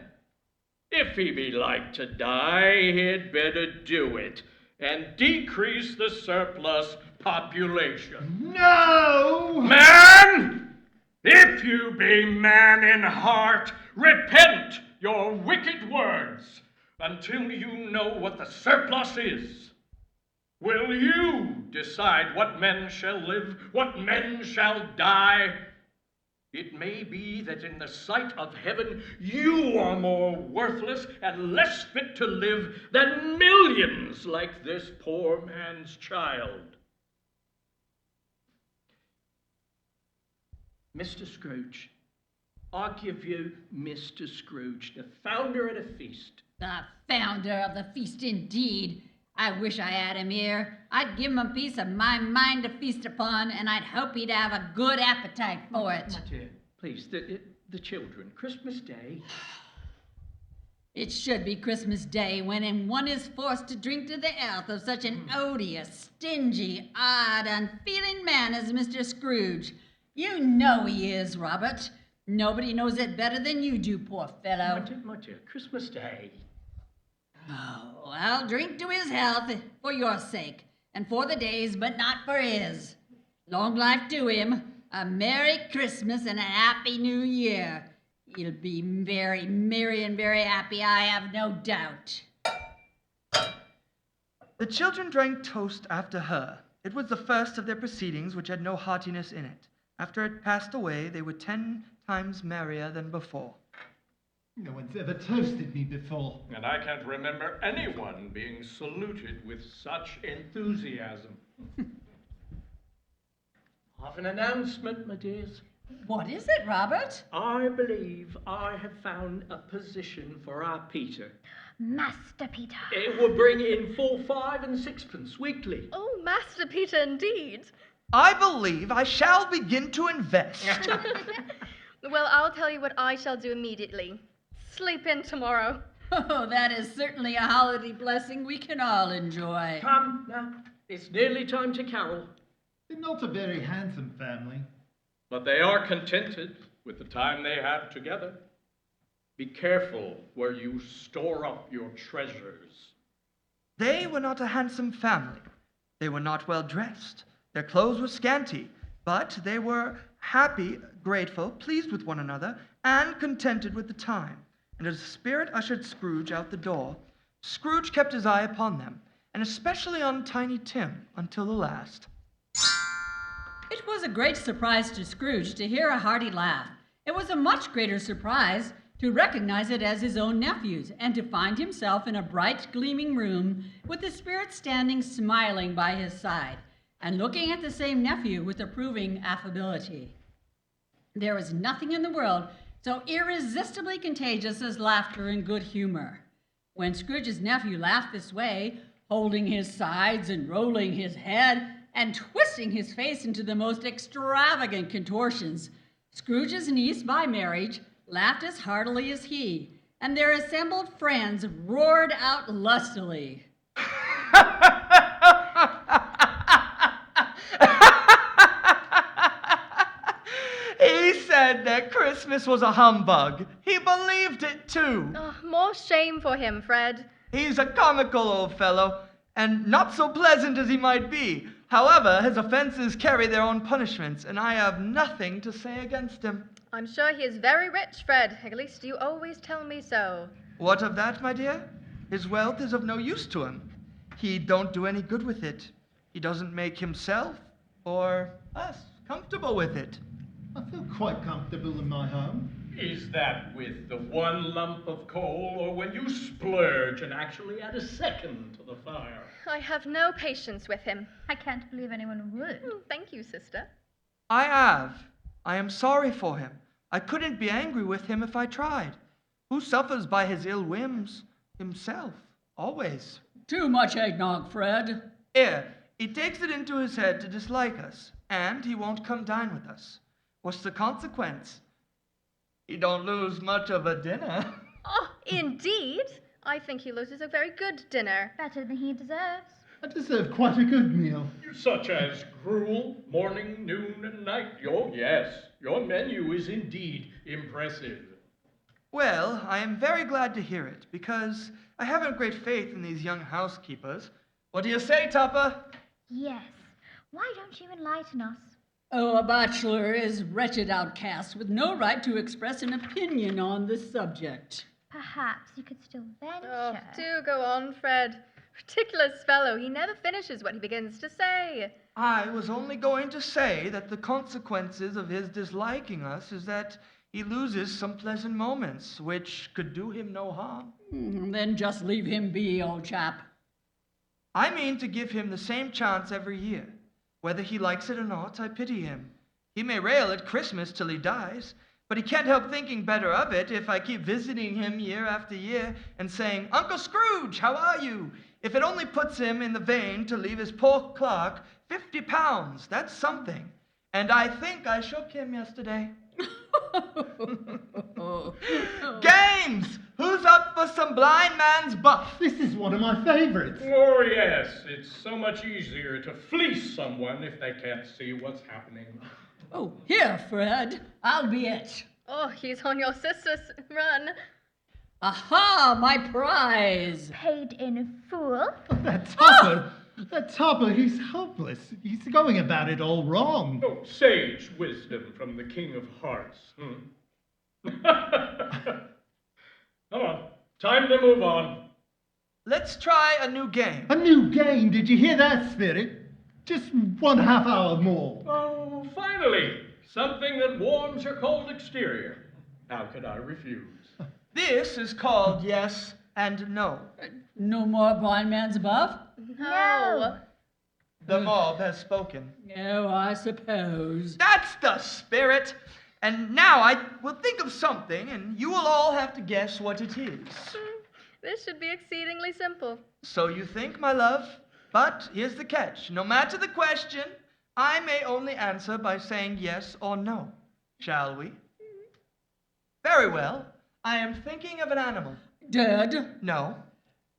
If he be like to die, he'd better do it, and decrease the surplus population. No! Man! If you be man in heart, repent your wicked words until you know what the surplus is. Will you decide what men shall live, what men shall die? It may be that in the sight of heaven you are more worthless and less fit to live than millions like this poor man's child. Mr. Scrooge, I give you Mr. Scrooge, the founder of the feast. The founder of the feast, indeed. I wish I had him here. I'd give him a piece of my mind to feast upon, and I'd hope he'd have a good appetite for it. My dear, please, the children, Christmas Day. It should be Christmas Day when one is forced to drink to the health of such an odious, stingy, odd, unfeeling man as Mr. Scrooge. You know he is, Robert. Nobody knows it better than you do, poor fellow. My dear, Christmas Day. Oh, I'll drink to his health for your sake, and for the day's, but not for his. Long life to him, a Merry Christmas and a Happy New Year. He'll be very merry and very happy, I have no doubt. The children drank toast after her. It was the first of their proceedings which had no heartiness in it. After it passed away, they were 10 times merrier than before. No one's ever toasted me before. And I can't remember anyone being saluted with such enthusiasm. Of an announcement, my dears. What is it, Robert? I believe I have found a position for our Peter. Master Peter. It will bring in 4, 5, and 6pence weekly. Oh, Master Peter, indeed. I believe I shall begin to invest. Well, I'll tell you what I shall do immediately. Sleep in tomorrow. Oh, that is certainly a holiday blessing we can all enjoy. Come, now, it's nearly time to carol. They're not a very handsome family. But they are contented with the time they have together. Be careful where you store up your treasures. They were not a handsome family. They were not well dressed. Their clothes were scanty, but they were happy, grateful, pleased with one another, and contented with the time. And as the Spirit ushered Scrooge out the door, Scrooge kept his eye upon them, and especially on Tiny Tim until the last. It was a great surprise to Scrooge to hear a hearty laugh. It was a much greater surprise to recognize it as his own nephew's, and to find himself in a bright, gleaming room with the Spirit standing smiling by his side, and looking at the same nephew with approving affability. There was nothing in the world so irresistibly contagious as laughter and good humor. When Scrooge's nephew laughed this way, holding his sides and rolling his head and twisting his face into the most extravagant contortions, Scrooge's niece by marriage laughed as heartily as he, and their assembled friends roared out lustily. He said that Christmas was a humbug. He believed it too. Oh, more shame for him, Fred. He's a comical old fellow, and not so pleasant as he might be. However, his offenses carry their own punishments, and I have nothing to say against him. I'm sure he is very rich, Fred. At least you always tell me so. What of that, my dear? His wealth is of no use to him. He don't do any good with it. He doesn't make himself or us comfortable with it. I feel quite comfortable in my home. Is that with the one lump of coal, or when you splurge and actually add a second to the fire? I have no patience with him. I can't believe anyone would. Thank you, sister. I have. I am sorry for him. I couldn't be angry with him if I tried. Who suffers by his ill whims? Himself, always. Too much eggnog, Fred. Here, he takes it into his head to dislike us, and he won't come dine with us. What's the consequence? He don't lose much of a dinner. Oh, indeed? I think he loses a very good dinner. Better than he deserves. I deserve quite a good meal. Such as gruel, morning, noon, and night. Yes, your menu is indeed impressive. Well, I am very glad to hear it, because I haven't great faith in these young housekeepers. What do you say, Tupper? Yes. Why don't you enlighten us? Oh, a bachelor is wretched outcast with no right to express an opinion on this subject. Perhaps you could still venture. Oh, do go on, Fred. Ridiculous fellow. He never finishes what he begins to say. I was only going to say that the consequences of his disliking us is that he loses some pleasant moments, which could do him no harm. Then just leave him be, old chap. I mean to give him the same chance every year. Whether he likes it or not, I pity him. He may rail at Christmas till he dies, but he can't help thinking better of it if I keep visiting him year after year and saying, "Uncle Scrooge, how are you?" If it only puts him in the vein to leave his poor clerk 50 pounds, that's something. And I think I shook him yesterday. Games! Who's up for some blind man's buff? This is one of my favorites. Oh, yes, it's so much easier to fleece someone if they can't see what's happening. Oh, here, Fred. I'll be it. Oh, he's on your sister's run. Aha, my prize. Paid in full. That topper, he's hopeless. He's going about it all wrong. Oh, sage wisdom from the King of Hearts. Come on, time to move on. Let's try a new game. A new game, did you hear that, Spirit? Just 1/2 hour more. Oh, finally, something that warms your cold exterior. How could I refuse? This is called yes and no. No more blind man's buff? No. The mob has spoken. Oh, I suppose. That's the spirit. And now I will think of something, and you will all have to guess what it is. This should be exceedingly simple. So you think, my love? But here's the catch. No matter the question, I may only answer by saying yes or no. Shall we? Very well. I am thinking of an animal. Dead? No.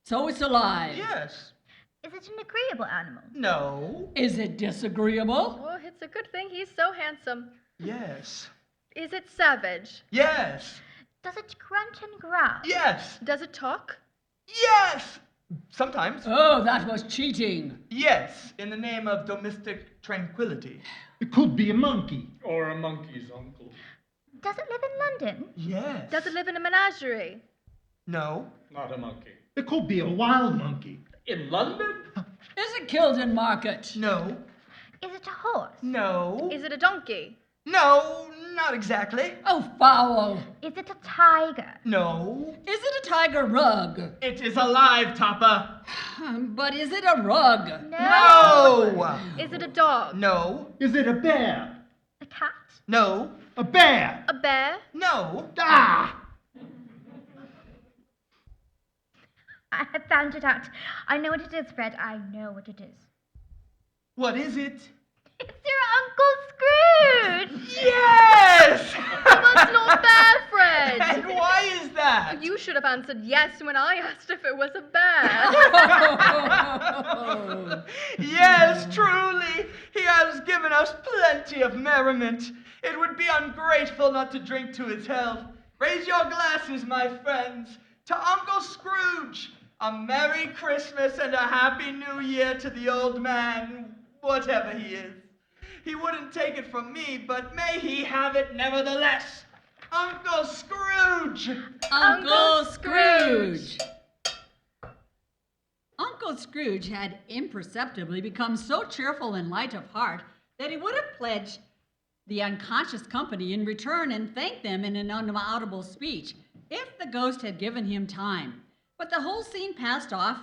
So it's alive? Yes. Is it an agreeable animal? No. Is it disagreeable? Oh, it's a good thing he's so handsome. Yes. Is it savage? Yes. Does it grunt and growl? Yes. Does it talk? Yes. Sometimes. Oh, that was cheating. Yes, in the name of domestic tranquility. It could be a monkey. Or a monkey's uncle. Does it live in London? Yes. Does it live in a menagerie? No. Not a monkey. It could be a wild monkey. In London? Is it killed in market? No. Is it a horse? No. Is it a donkey? No, not exactly. Oh, foul. Is it a tiger? No. Is it a tiger rug? It is alive, Topper. But is it a rug? No. Is it a dog? No. Is it a bear? A cat? No. A bear! A bear? No. Ah! I have found it out. I know what it is, Fred. I know what it is. What is it? It's your Uncle Scrooge! Yes! That's not fair, Fred. And why is that? You should have answered yes when I asked if it was a bear. Yes, truly. He has given us plenty of merriment. It would be ungrateful not to drink to his health. Raise your glasses, my friends, to Uncle Scrooge. A Merry Christmas and a Happy New Year to the old man, whatever he is. He wouldn't take it from me, but may he have it nevertheless. Uncle Scrooge! Uncle Scrooge! Uncle Scrooge had imperceptibly become so cheerful and light of heart that he would have pledged the unconscious company in return and thanked them in an unaudible speech if the ghost had given him time. But the whole scene passed off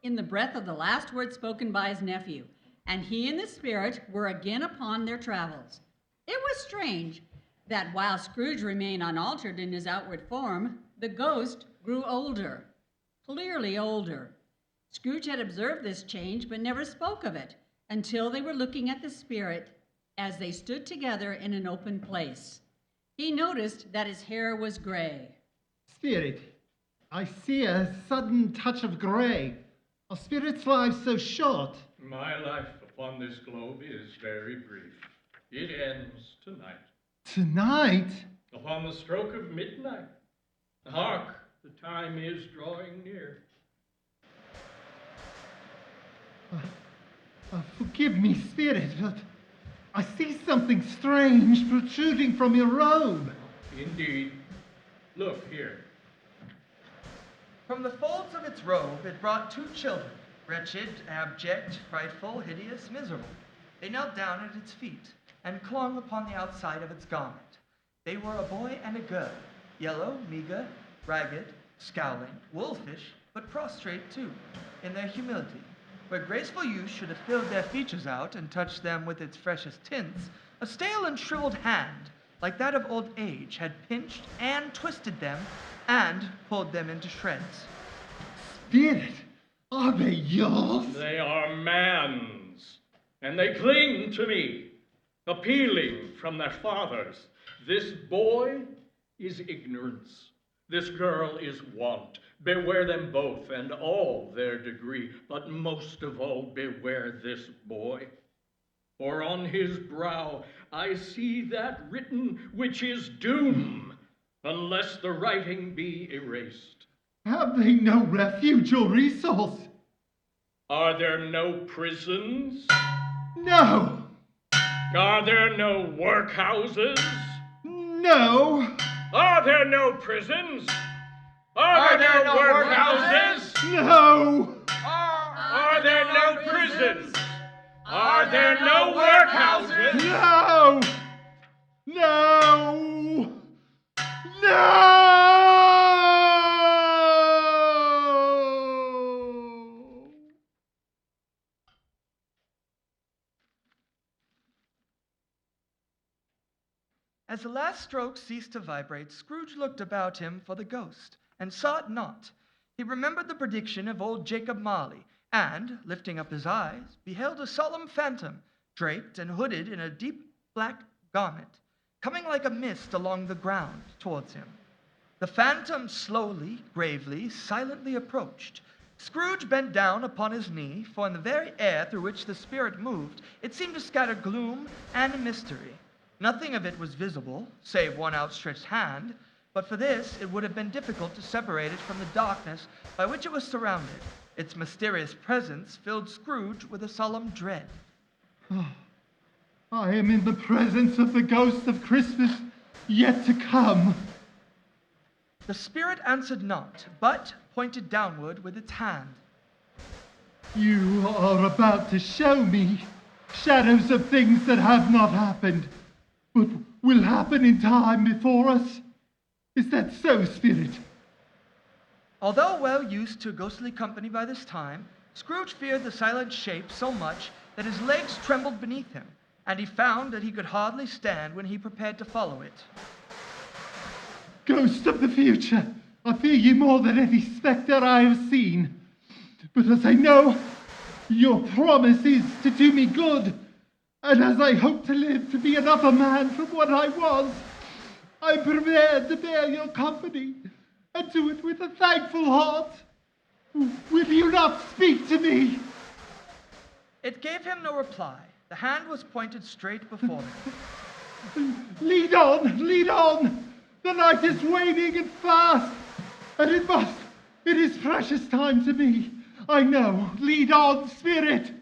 in the breath of the last word spoken by his nephew, and he and the spirit were again upon their travels. It was strange that while Scrooge remained unaltered in his outward form, the ghost grew older, clearly older. Scrooge had observed this change but never spoke of it until they were looking at the spirit as they stood together in an open place. He noticed that his hair was gray. Spirit, I see a sudden touch of grey. Are spirits' lives so short? My life upon this globe is very brief. It ends tonight. Tonight? Upon the stroke of midnight. Hark, the time is drawing near. Forgive me, Spirit, but I see something strange protruding from your robe. Indeed. Look here. From the folds of its robe it brought two children, wretched, abject, frightful, hideous, miserable. They knelt down at its feet and clung upon the outside of its garment. They were a boy and a girl, yellow, meager, ragged, scowling, wolfish, but prostrate too, in their humility. Where graceful youth should have filled their features out and touched them with its freshest tints, a stale and shriveled hand, like that of old age, had pinched and twisted them and pulled them into shreds. Spirit, are they yours? They are man's, and they cling to me, appealing from their fathers. This boy is ignorance. This girl is want. Beware them both and all their degree, but most of all beware this boy. For on his brow I see that written which is doom, unless the writing be erased. Have they no refuge or resource? Are there no prisons? No! Are there no workhouses? No! Are there no prisons? Are there no workhouses? No! Are there no prisons? Are there no workhouses? No! No! No! As the last stroke ceased to vibrate, Scrooge looked about him for the ghost, and saw it not. He remembered the prediction of old Jacob Marley, and, lifting up his eyes, beheld a solemn phantom, draped and hooded in a deep black garment, coming like a mist along the ground towards him. The phantom slowly, gravely, silently approached. Scrooge bent down upon his knee, for in the very air through which the spirit moved, it seemed to scatter gloom and mystery. Nothing of it was visible, save one outstretched hand, but for this it would have been difficult to separate it from the darkness by which it was surrounded. Its mysterious presence filled Scrooge with a solemn dread. Oh, I am in the presence of the ghost of Christmas yet to come. The spirit answered not, but pointed downward with its hand. You are about to show me shadows of things that have not happened, but will happen in time before us. Is that so, Spirit? Although well used to ghostly company by this time, Scrooge feared the silent shape so much that his legs trembled beneath him, and he found that he could hardly stand when he prepared to follow it. Ghost of the future, I fear you more than any spectre I have seen. But as I know your promise is to do me good, and as I hope to live to be another man from what I was, I'm prepared to bear your company and do it with a thankful heart. Will you not speak to me? It gave him no reply. The hand was pointed straight before them. Lead on, lead on. The night is waning and fast, and it is precious time to me. I know. Lead on, Spirit.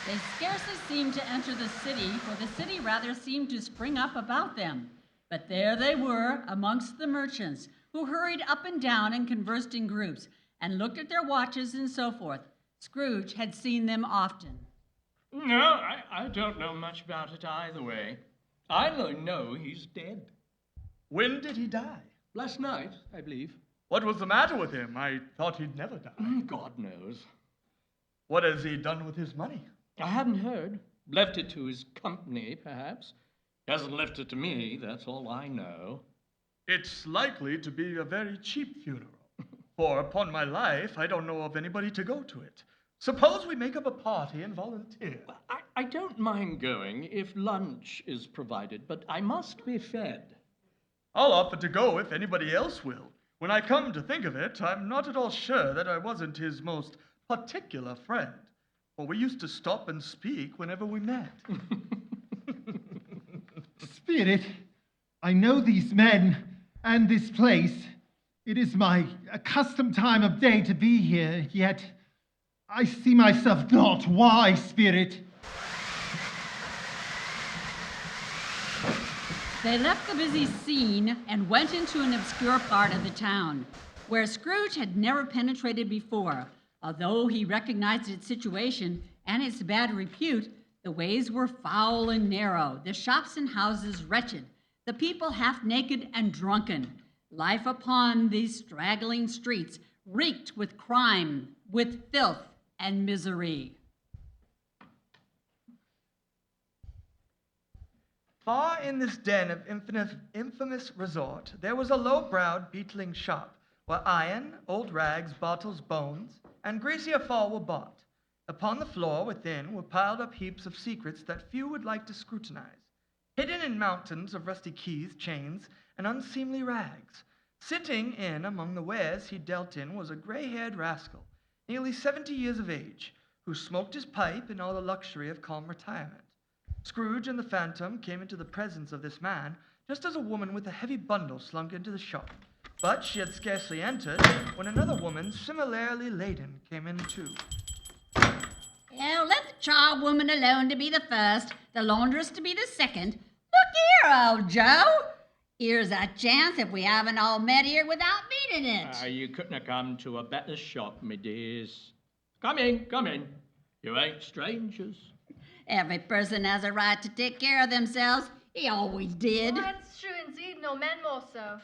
They scarcely seemed to enter the city, for the city rather seemed to spring up about them. But there they were, amongst the merchants, who hurried up and down and conversed in groups, and looked at their watches and so forth. Scrooge had seen them often. No, I don't know much about it either way. I only know he's dead. When did he die? Last night, I believe. What was the matter with him? I thought he'd never die. God knows. What has he done with his money? I hadn't heard. Left it to his company, perhaps. He hasn't left it to me, that's all I know. It's likely to be a very cheap funeral. For, upon my life, I don't know of anybody to go to it. Suppose we make up a party and volunteer. I don't mind going if lunch is provided, but I must be fed. I'll offer to go if anybody else will. When I come to think of it, I'm not at all sure that I wasn't his most particular friend. For we used to stop and speak whenever we met. Spirit, I know these men and this place. It is my accustomed time of day to be here, yet I see myself not. Why, Spirit? They left the busy scene and went into an obscure part of the town, where Scrooge had never penetrated before. Although he recognized its situation and its bad repute, the ways were foul and narrow, the shops and houses wretched, the people half naked and drunken. Life upon these straggling streets reeked with crime, with filth and misery. Far in this den of infamous resort, there was a low-browed, beetling shop, where iron, old rags, bottles, bones, and greasier fall were bought. Upon the floor within were piled up heaps of secrets that few would like to scrutinize, hidden in mountains of rusty keys, chains, and unseemly rags. Sitting in among the wares he dealt in was a gray-haired rascal, nearly 70 years of age, who smoked his pipe in all the luxury of calm retirement. Scrooge and the Phantom came into the presence of this man just as a woman with a heavy bundle slunk into the shop. But she had scarcely entered when another woman, similarly laden, came in too. Oh, let the charwoman alone to be the first, the laundress to be the second. Look here, old Joe. Here's a chance if we haven't all met here without meeting it. You couldn't have come to a better shop, me dears. Come in, come in. You ain't strangers. Every person has a right to take care of themselves. He always did. Well, that's true indeed, no men more so.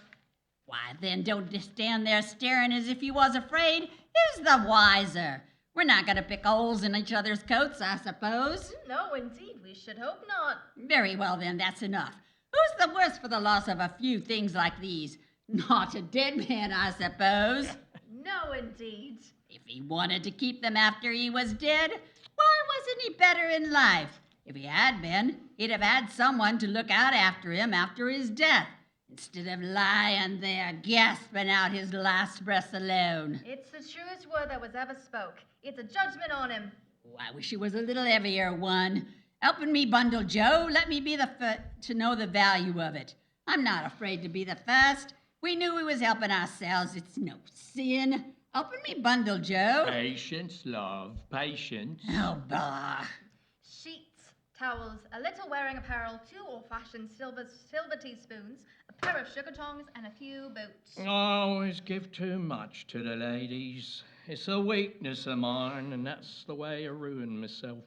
Why, then don't just stand there staring as if you was afraid. Who's the wiser? We're not going to pick holes in each other's coats, I suppose. No, indeed, we should hope not. Very well, then, that's enough. Who's the worse for the loss of a few things like these? Not a dead man, I suppose. No, indeed. If he wanted to keep them after he was dead, why wasn't he better in life? If he had been, he'd have had someone to look out after him after his death, instead of lying there gasping out his last breath alone. It's the truest word that was ever spoke. It's a judgment on him. Oh, I wish he was a little heavier one. Helping me bundle, Joe. Let me be the first to know the value of it. I'm not afraid to be the first. We knew we was helping ourselves. It's no sin. Helping me bundle, Joe. Patience, love, patience. Oh, bah. Sheets, towels, a little wearing apparel, 2 old-fashioned silver teaspoons, a pair of sugar tongs, and a few boots. I always give too much to the ladies. It's a weakness of mine, and that's the way I ruin myself.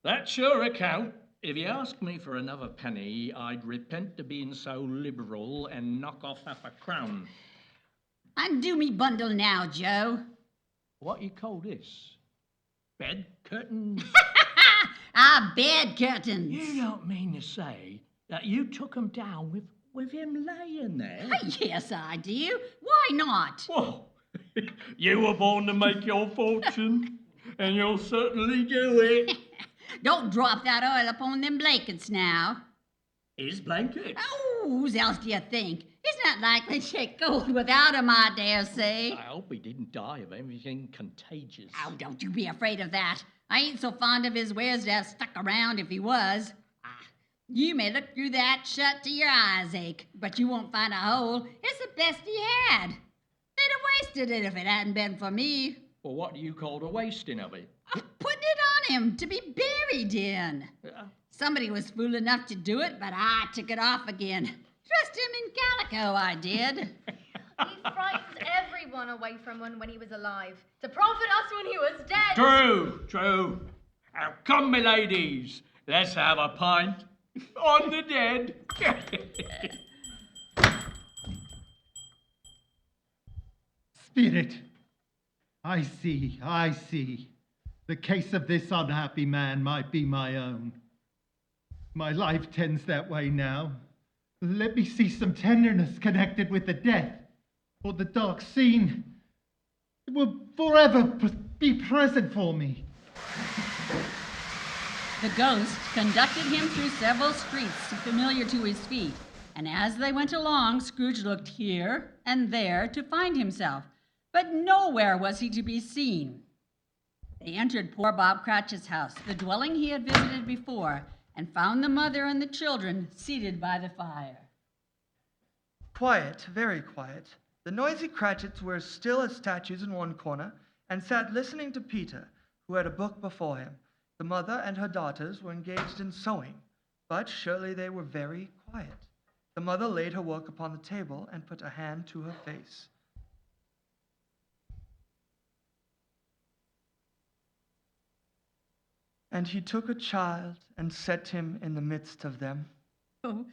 That's your account. If you ask me for another penny, I'd repent to being so liberal and knock off half a crown. Undo me bundle now, Joe. What you call this? Bed curtains? Bed curtains. You don't mean to say that you took 'em down with him laying there? Yes, I do. Why not? Well, you were born to make your fortune, and you'll certainly do it. Don't drop that oil upon them blankets now. His blankets? Oh, whose else do you think? He's not likely to take cold without 'em, I dare say. I hope he didn't die of anything contagious. Oh, don't you be afraid of that. I ain't so fond of his wares to have stuck around if he was. You may look through that shut till your eyes ache, but you won't find a hole. It's the best he had. They'd have wasted it if it hadn't been for me. Well, what do you call the wasting of it? Putting it on him to be buried in. Somebody was fool enough to do it, but I took it off again. Dressed him in calico, I did. He frightened everyone away from one when he was alive, to profit us when he was dead. True. Now, come, my ladies, let's have a pint on the dead. Spirit, I see. The case of this unhappy man might be my own. My life tends that way now. Let me see some tenderness connected with the death, or the dark scene. It will forever be present for me. The ghost conducted him through several streets familiar to his feet, and as they went along, Scrooge looked here and there to find himself, but nowhere was he to be seen. They entered poor Bob Cratchit's house, the dwelling he had visited before, and found the mother and the children seated by the fire. Quiet, very quiet. The noisy Cratchits were as still as statues in one corner, and sat listening to Peter, who had a book before him. The mother and her daughters were engaged in sewing. but surely they were very quiet. The mother laid her work upon the table and put a hand to her face. And he took a child and set him in the midst of them. Oh,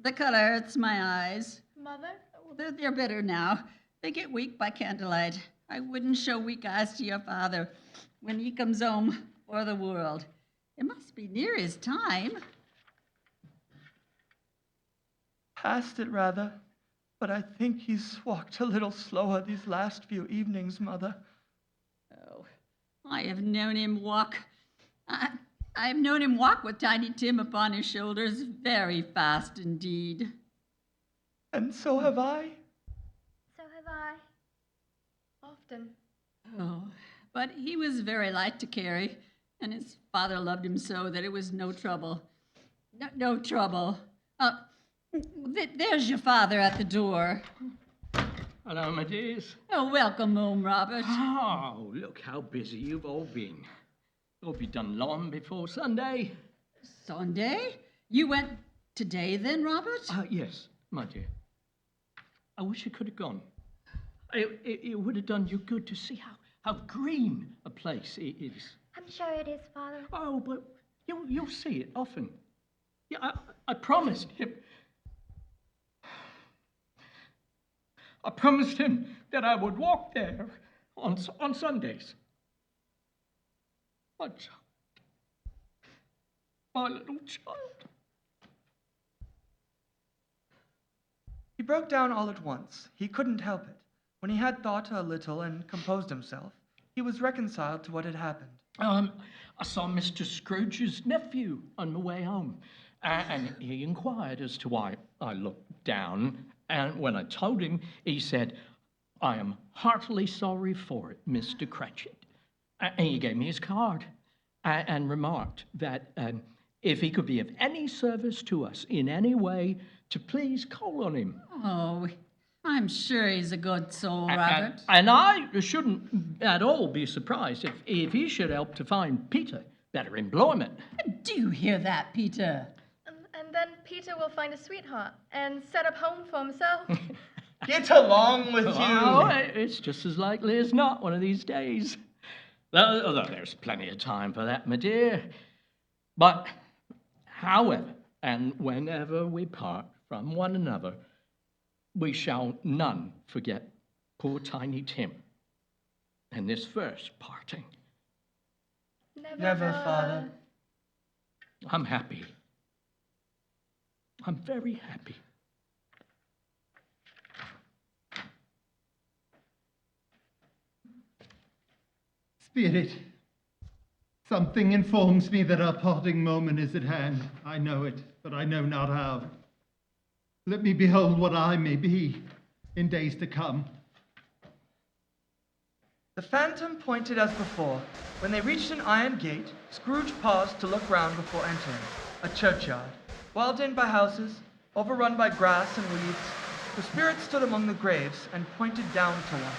the color hurts my eyes. Mother? Oh, they're better now. They get weak by candlelight. I wouldn't show weak eyes to your father when he comes home for the world. It must be near his time. Past it, rather, but I think he's walked a little slower these last few evenings, Mother. Oh, I have known him walk. I've known him walk with Tiny Tim upon his shoulders very fast indeed. And so have I. So have I. Often. Oh, but he was very light to carry, and his father loved him so that it was no trouble. No trouble. There's your father at the door. Hello, my dears. Oh, welcome home, Robert. Oh, look how busy you've all been. You'll be done long before Sunday. Sunday? You went today then, Robert? Yes, my dear. I wish I could have gone. It would have done you good to see how green a place it is. I'm sure it is, Father. Oh, but you'll see it often. Yeah, I promised him. I promised him that I would walk there on Sundays. My child. My little child. He broke down all at once. He couldn't help it. When he had thought a little and composed himself, he was reconciled to what had happened. I saw Mr. Scrooge's nephew on my way home, and he inquired as to why I looked down. And when I told him, he said, "I am heartily sorry for it, Mr. Cratchit." And he gave me his card and remarked that if he could be of any service to us in any way, to please call on him. Oh, I'm sure he's a good soul, Robert. And I shouldn't at all be surprised if he should help to find Peter better employment. Do you hear that, Peter? And then Peter will find a sweetheart and set up home for himself. Get along with you. Oh, it's just as likely as not one of these days. Although there's plenty of time for that, my dear. But, however, and whenever we part from one another, we shall none forget poor Tiny Tim and this first parting. Never, Father. I'm happy. I'm very happy. Spirit, something informs me that our parting moment is at hand. I know it, but I know not how. Let me behold what I may be in days to come. The phantom pointed as before. When they reached an iron gate, Scrooge paused to look round before entering. A churchyard, walled in by houses, overrun by grass and weeds. The spirit stood among the graves and pointed down to one.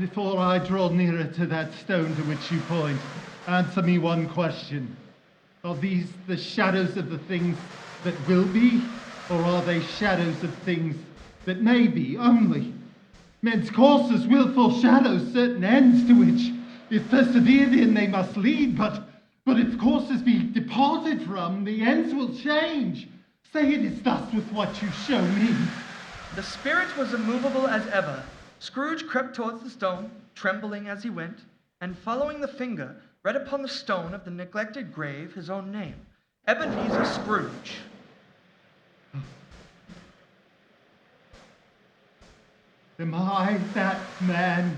Before I draw nearer to that stone to which you point, answer me one question. Are these the shadows of the things that will be, or are they shadows of things that may be only? Men's courses will foreshadow certain ends to which, if persevered in, they must lead, but if courses be departed from, the ends will change. Say it is thus with what you show me. The spirit was immovable as ever. Scrooge crept towards the stone, trembling as he went, and following the finger, read upon the stone of the neglected grave his own name, Ebenezer Scrooge. Am I that man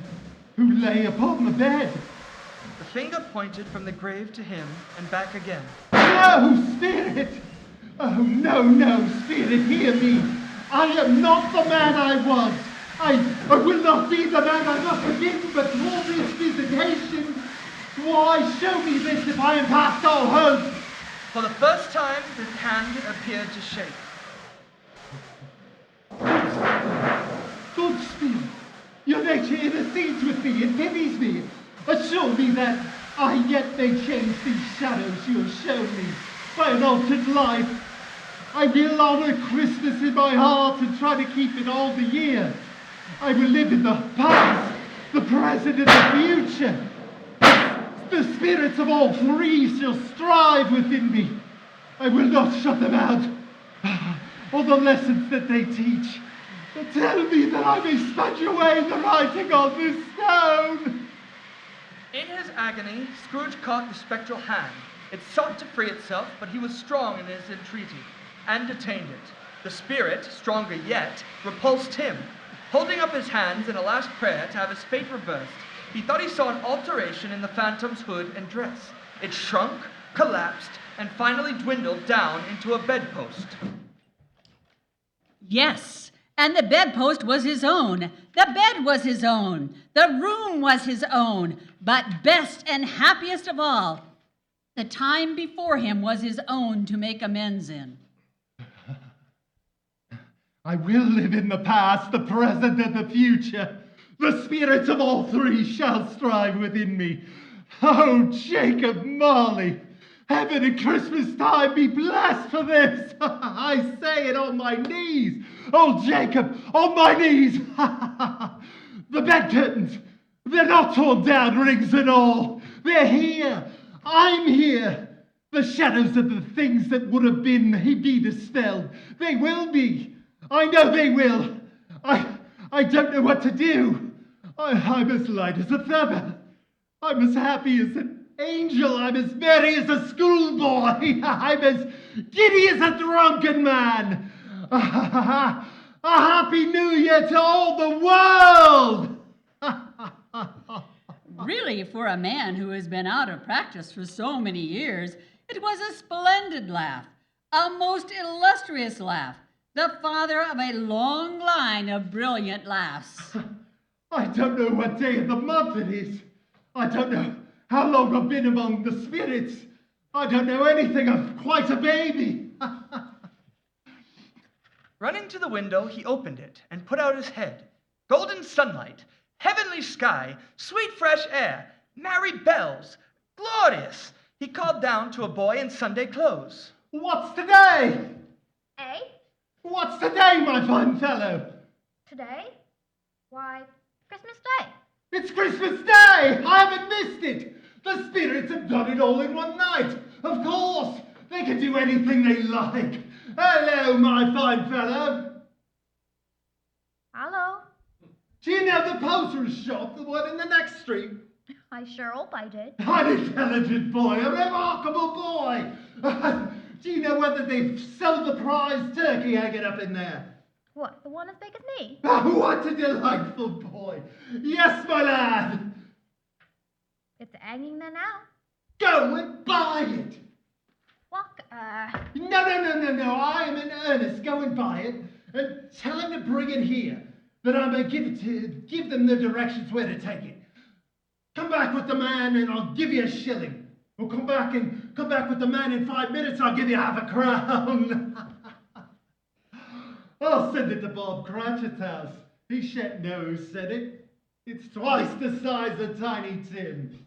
who lay upon the bed? The finger pointed from the grave to him and back again. No, Spirit! Oh, no, Spirit, hear me. I am not the man I was. I will not be the man I must have been, but all this visitation. Why, show me this if I am past all hope. For the first time, his hand appeared to shake. Good Spirit, your nature intercedes with me, it pities me. Assure me that I yet may change these shadows you have shown me. by an altered life. I will honor Christmas in my heart and try to keep it all the year. I will live in the past, the present, and the future. The spirits of all three shall strive within me. I will not shut them out. All the lessons that they teach. Tell me that I may smudge away the writing on this stone. In his agony, Scrooge caught the spectral hand. It sought to free itself, but he was strong in his entreaty, and detained it. The spirit, stronger yet, repulsed him. Holding up his hands in a last prayer to have his fate reversed, he thought he saw an alteration in the phantom's hood and dress. It shrunk, collapsed, and finally dwindled down into a bedpost. Yes, and the bedpost was his own. The bed was his own. The room was his own. But best and happiest of all, the time before him was his own to make amends in. I will live in the past, the present, and the future. The spirits of all three shall strive within me. Oh, Jacob Marley, heaven and Christmas time be blessed for this. I say it on my knees. Oh, Jacob, on my knees. The bed curtains, they're not torn down, rings and all. They're here. I'm here. The shadows of the things that would have been be dispelled. They will be. I know they will. I don't know what to do. I'm as light as a feather. I'm as happy as an angel. I'm as merry as a schoolboy. I'm as giddy as a drunken man. A happy new year to all the world. Really, for a man who has been out of practice for so many years, it was a splendid laugh, a most illustrious laugh, the father of a long line of brilliant laughs. I don't know what day of the month it is. I don't know how long I've been among the spirits. I don't know anything. I'm quite a baby. Running to the window, he opened it and put out his head. Golden sunlight, heavenly sky, sweet fresh air, merry bells, glorious. He called down to a boy in Sunday clothes. What's today? Eh? What's today, my fine fellow? Today? Why, Christmas Day. It's Christmas Day! I haven't missed it! The spirits have done it all in one night. Of course, they can do anything they like. Hello, my fine fellow. Hello. Do you know the poster's shop, the one in the next street? I sure hope I did. An intelligent boy, a remarkable boy. Do you know whether they've sold the prize turkey hanging up in there? What, the one as big as me? Oh, what a delightful boy. Yes, my lad. It's hanging there now. Go and buy it. Walk, No. I am in earnest. Go and buy it and tell him to bring it here, that I may give them the directions where to take it. Come back with the man and I'll give you a shilling. Or come back with the man in 5 minutes, I'll give you half a crown. I'll send it to Bob Cratchit's house. He shan't know who said it. It's twice the size of Tiny Tim.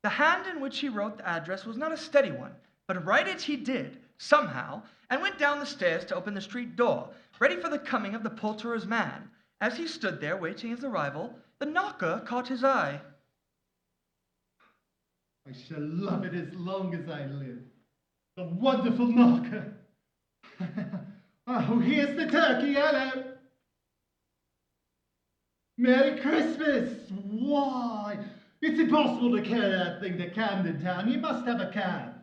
The hand in which he wrote the address was not a steady one, but write it he did, somehow, and went down the stairs to open the street door, ready for the coming of the poulterer's man. As he stood there waiting his arrival, the knocker caught his eye. I shall love it as long as I live. The wonderful knocker. Oh, here's the turkey. Hello. Merry Christmas. Why? It's impossible to carry that thing to Camden Town. You must have a cab.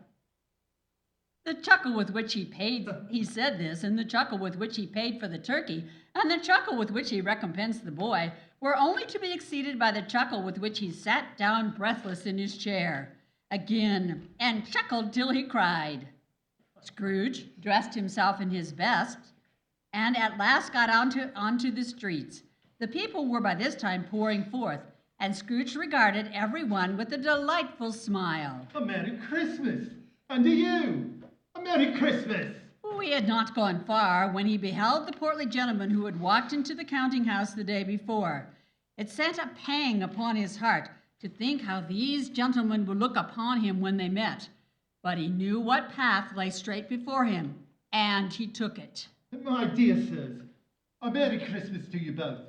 The chuckle with which he said this, and the chuckle with which he paid for the turkey, and the chuckle with which he recompensed the boy, were only to be exceeded by the chuckle with which he sat down breathless in his chair again, and chuckled till he cried. Scrooge dressed himself in his best, and at last got onto the streets. The people were by this time pouring forth, and Scrooge regarded every one with a delightful smile. A Merry Christmas. And to you, a Merry Christmas. We had not gone far when he beheld the portly gentleman who had walked into the counting house the day before. It sent a pang upon his heart to think how these gentlemen would look upon him when they met. But he knew what path lay straight before him, and he took it. My dear sirs, a Merry Christmas to you both.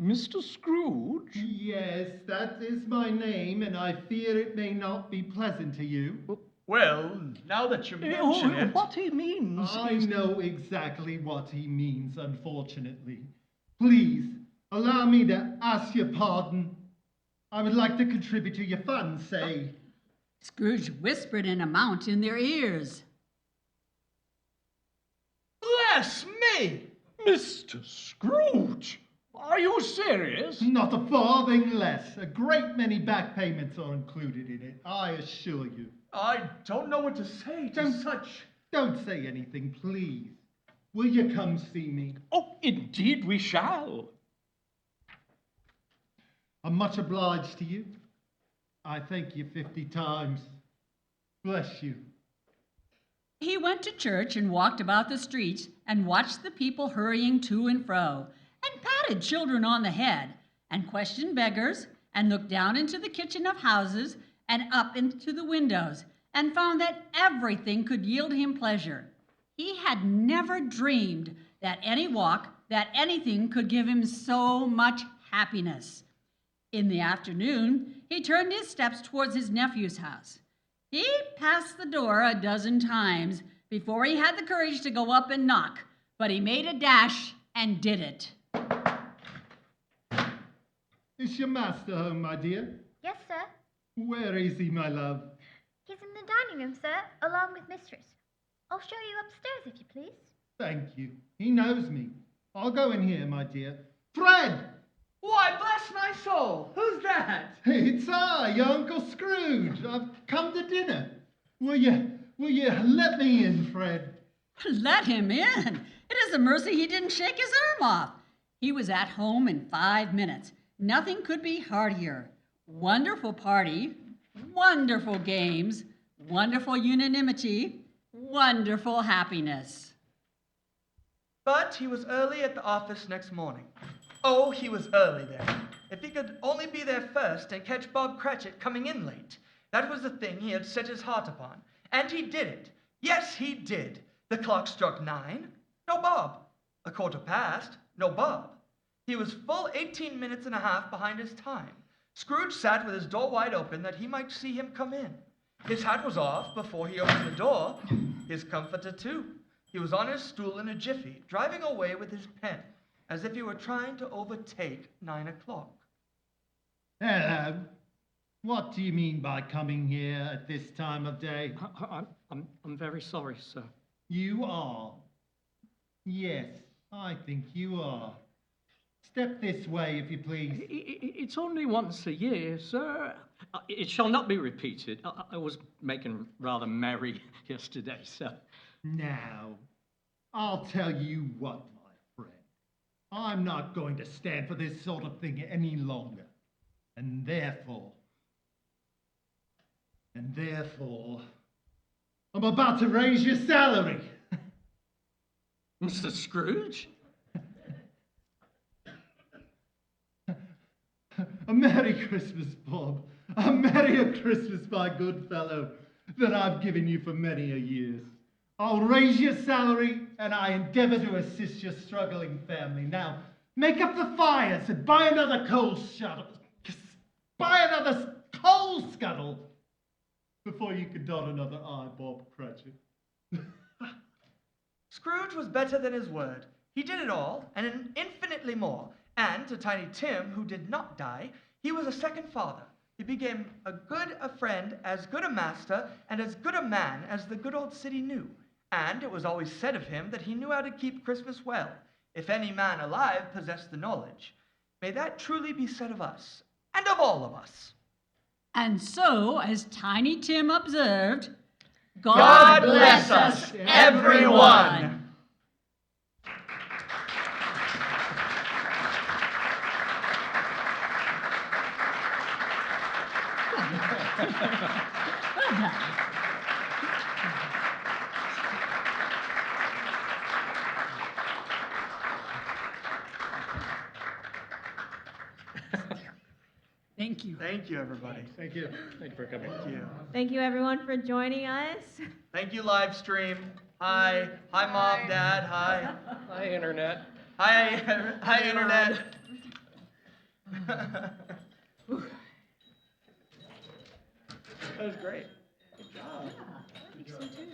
Mr. Scrooge? Yes, that is my name, and I fear it may not be pleasant to you. Well, now that you mention it... What he means I is... know exactly what he means, unfortunately. Please, allow me to ask your pardon. I would like to contribute to your fund, say... Scrooge whispered an amount in their ears. Bless me! Mr. Scrooge? Are you serious? Not a farthing less. A great many back payments are included in it, I assure you. I don't know what to say to such... Don't say anything, please. Will you come see me? Oh, indeed we shall. I'm much obliged to you. I thank you 50 times. Bless you. He went to church and walked about the streets and watched the people hurrying to and fro, and patted children on the head, and questioned beggars, and looked down into the kitchen of houses and up into the windows, and found that everything could yield him pleasure. He had never dreamed that any walk, that anything could give him so much happiness. In the afternoon, he turned his steps towards his nephew's house. He passed the door a dozen times before he had the courage to go up and knock, but he made a dash and did it. Is your master home, my dear? Yes, sir. Where is he, my love? He's in the dining room, sir, along with mistress. I'll show you upstairs, if you please. Thank you. He knows me. I'll go in here, my dear. Fred! Why, bless my soul! Who's that? It's I, your Uncle Scrooge. I've come to dinner. Will you let me in, Fred? Let him in. It is a mercy he didn't shake his arm off. He was at home in 5 minutes. Nothing could be heartier. Wonderful party, wonderful games, wonderful unanimity, wonderful happiness. But he was early at the office next morning. Oh, he was early there. If he could only be there first and catch Bob Cratchit coming in late. That was the thing he had set his heart upon. And he did it. Yes, he did. The clock struck 9. No Bob. 1/4 past. No Bob. He was full 18 minutes and a half behind his time. Scrooge sat with his door wide open that he might see him come in. His hat was off before he opened the door. His comforter, too. He was on his stool in a jiffy, driving away with his pen, as if he were trying to overtake 9 o'clock. Hello. What do you mean by coming here at this time of day? I'm very sorry, sir. You are. Yes, I think you are. Step this way, if you please. It's only once a year, sir. It shall not be repeated. I was making rather merry yesterday, sir. Now, I'll tell you what, my friend. I'm not going to stand for this sort of thing any longer. And therefore, I'm about to raise your salary. Mr. Scrooge? A Merry Christmas, Bob. A merrier Christmas, my good fellow, than I've given you for many a years. I'll raise your salary, and I endeavor to assist your struggling family. Now, make up the fires and buy another coal scuttle. Buy another coal scuttle before you can dot another I, Bob Cratchit. Scrooge was better than his word. He did it all, and infinitely more. And to Tiny Tim, who did not die, he was a second father. He became as good a friend, as good a master, and as good a man as the good old city knew. And it was always said of him that he knew how to keep Christmas well, if any man alive possessed the knowledge. May that truly be said of us, and of all of us. And so, as Tiny Tim observed, God bless us, everyone. Thank you. Thank you, everybody. Thank you. Thank you for coming. Thank you. Thank you, everyone, for joining us. Thank you, live stream. Hi. Hi, Mom, Dad. Hi. Hi, Internet. Hi, hi, Internet. That was great. Good job. I think so too.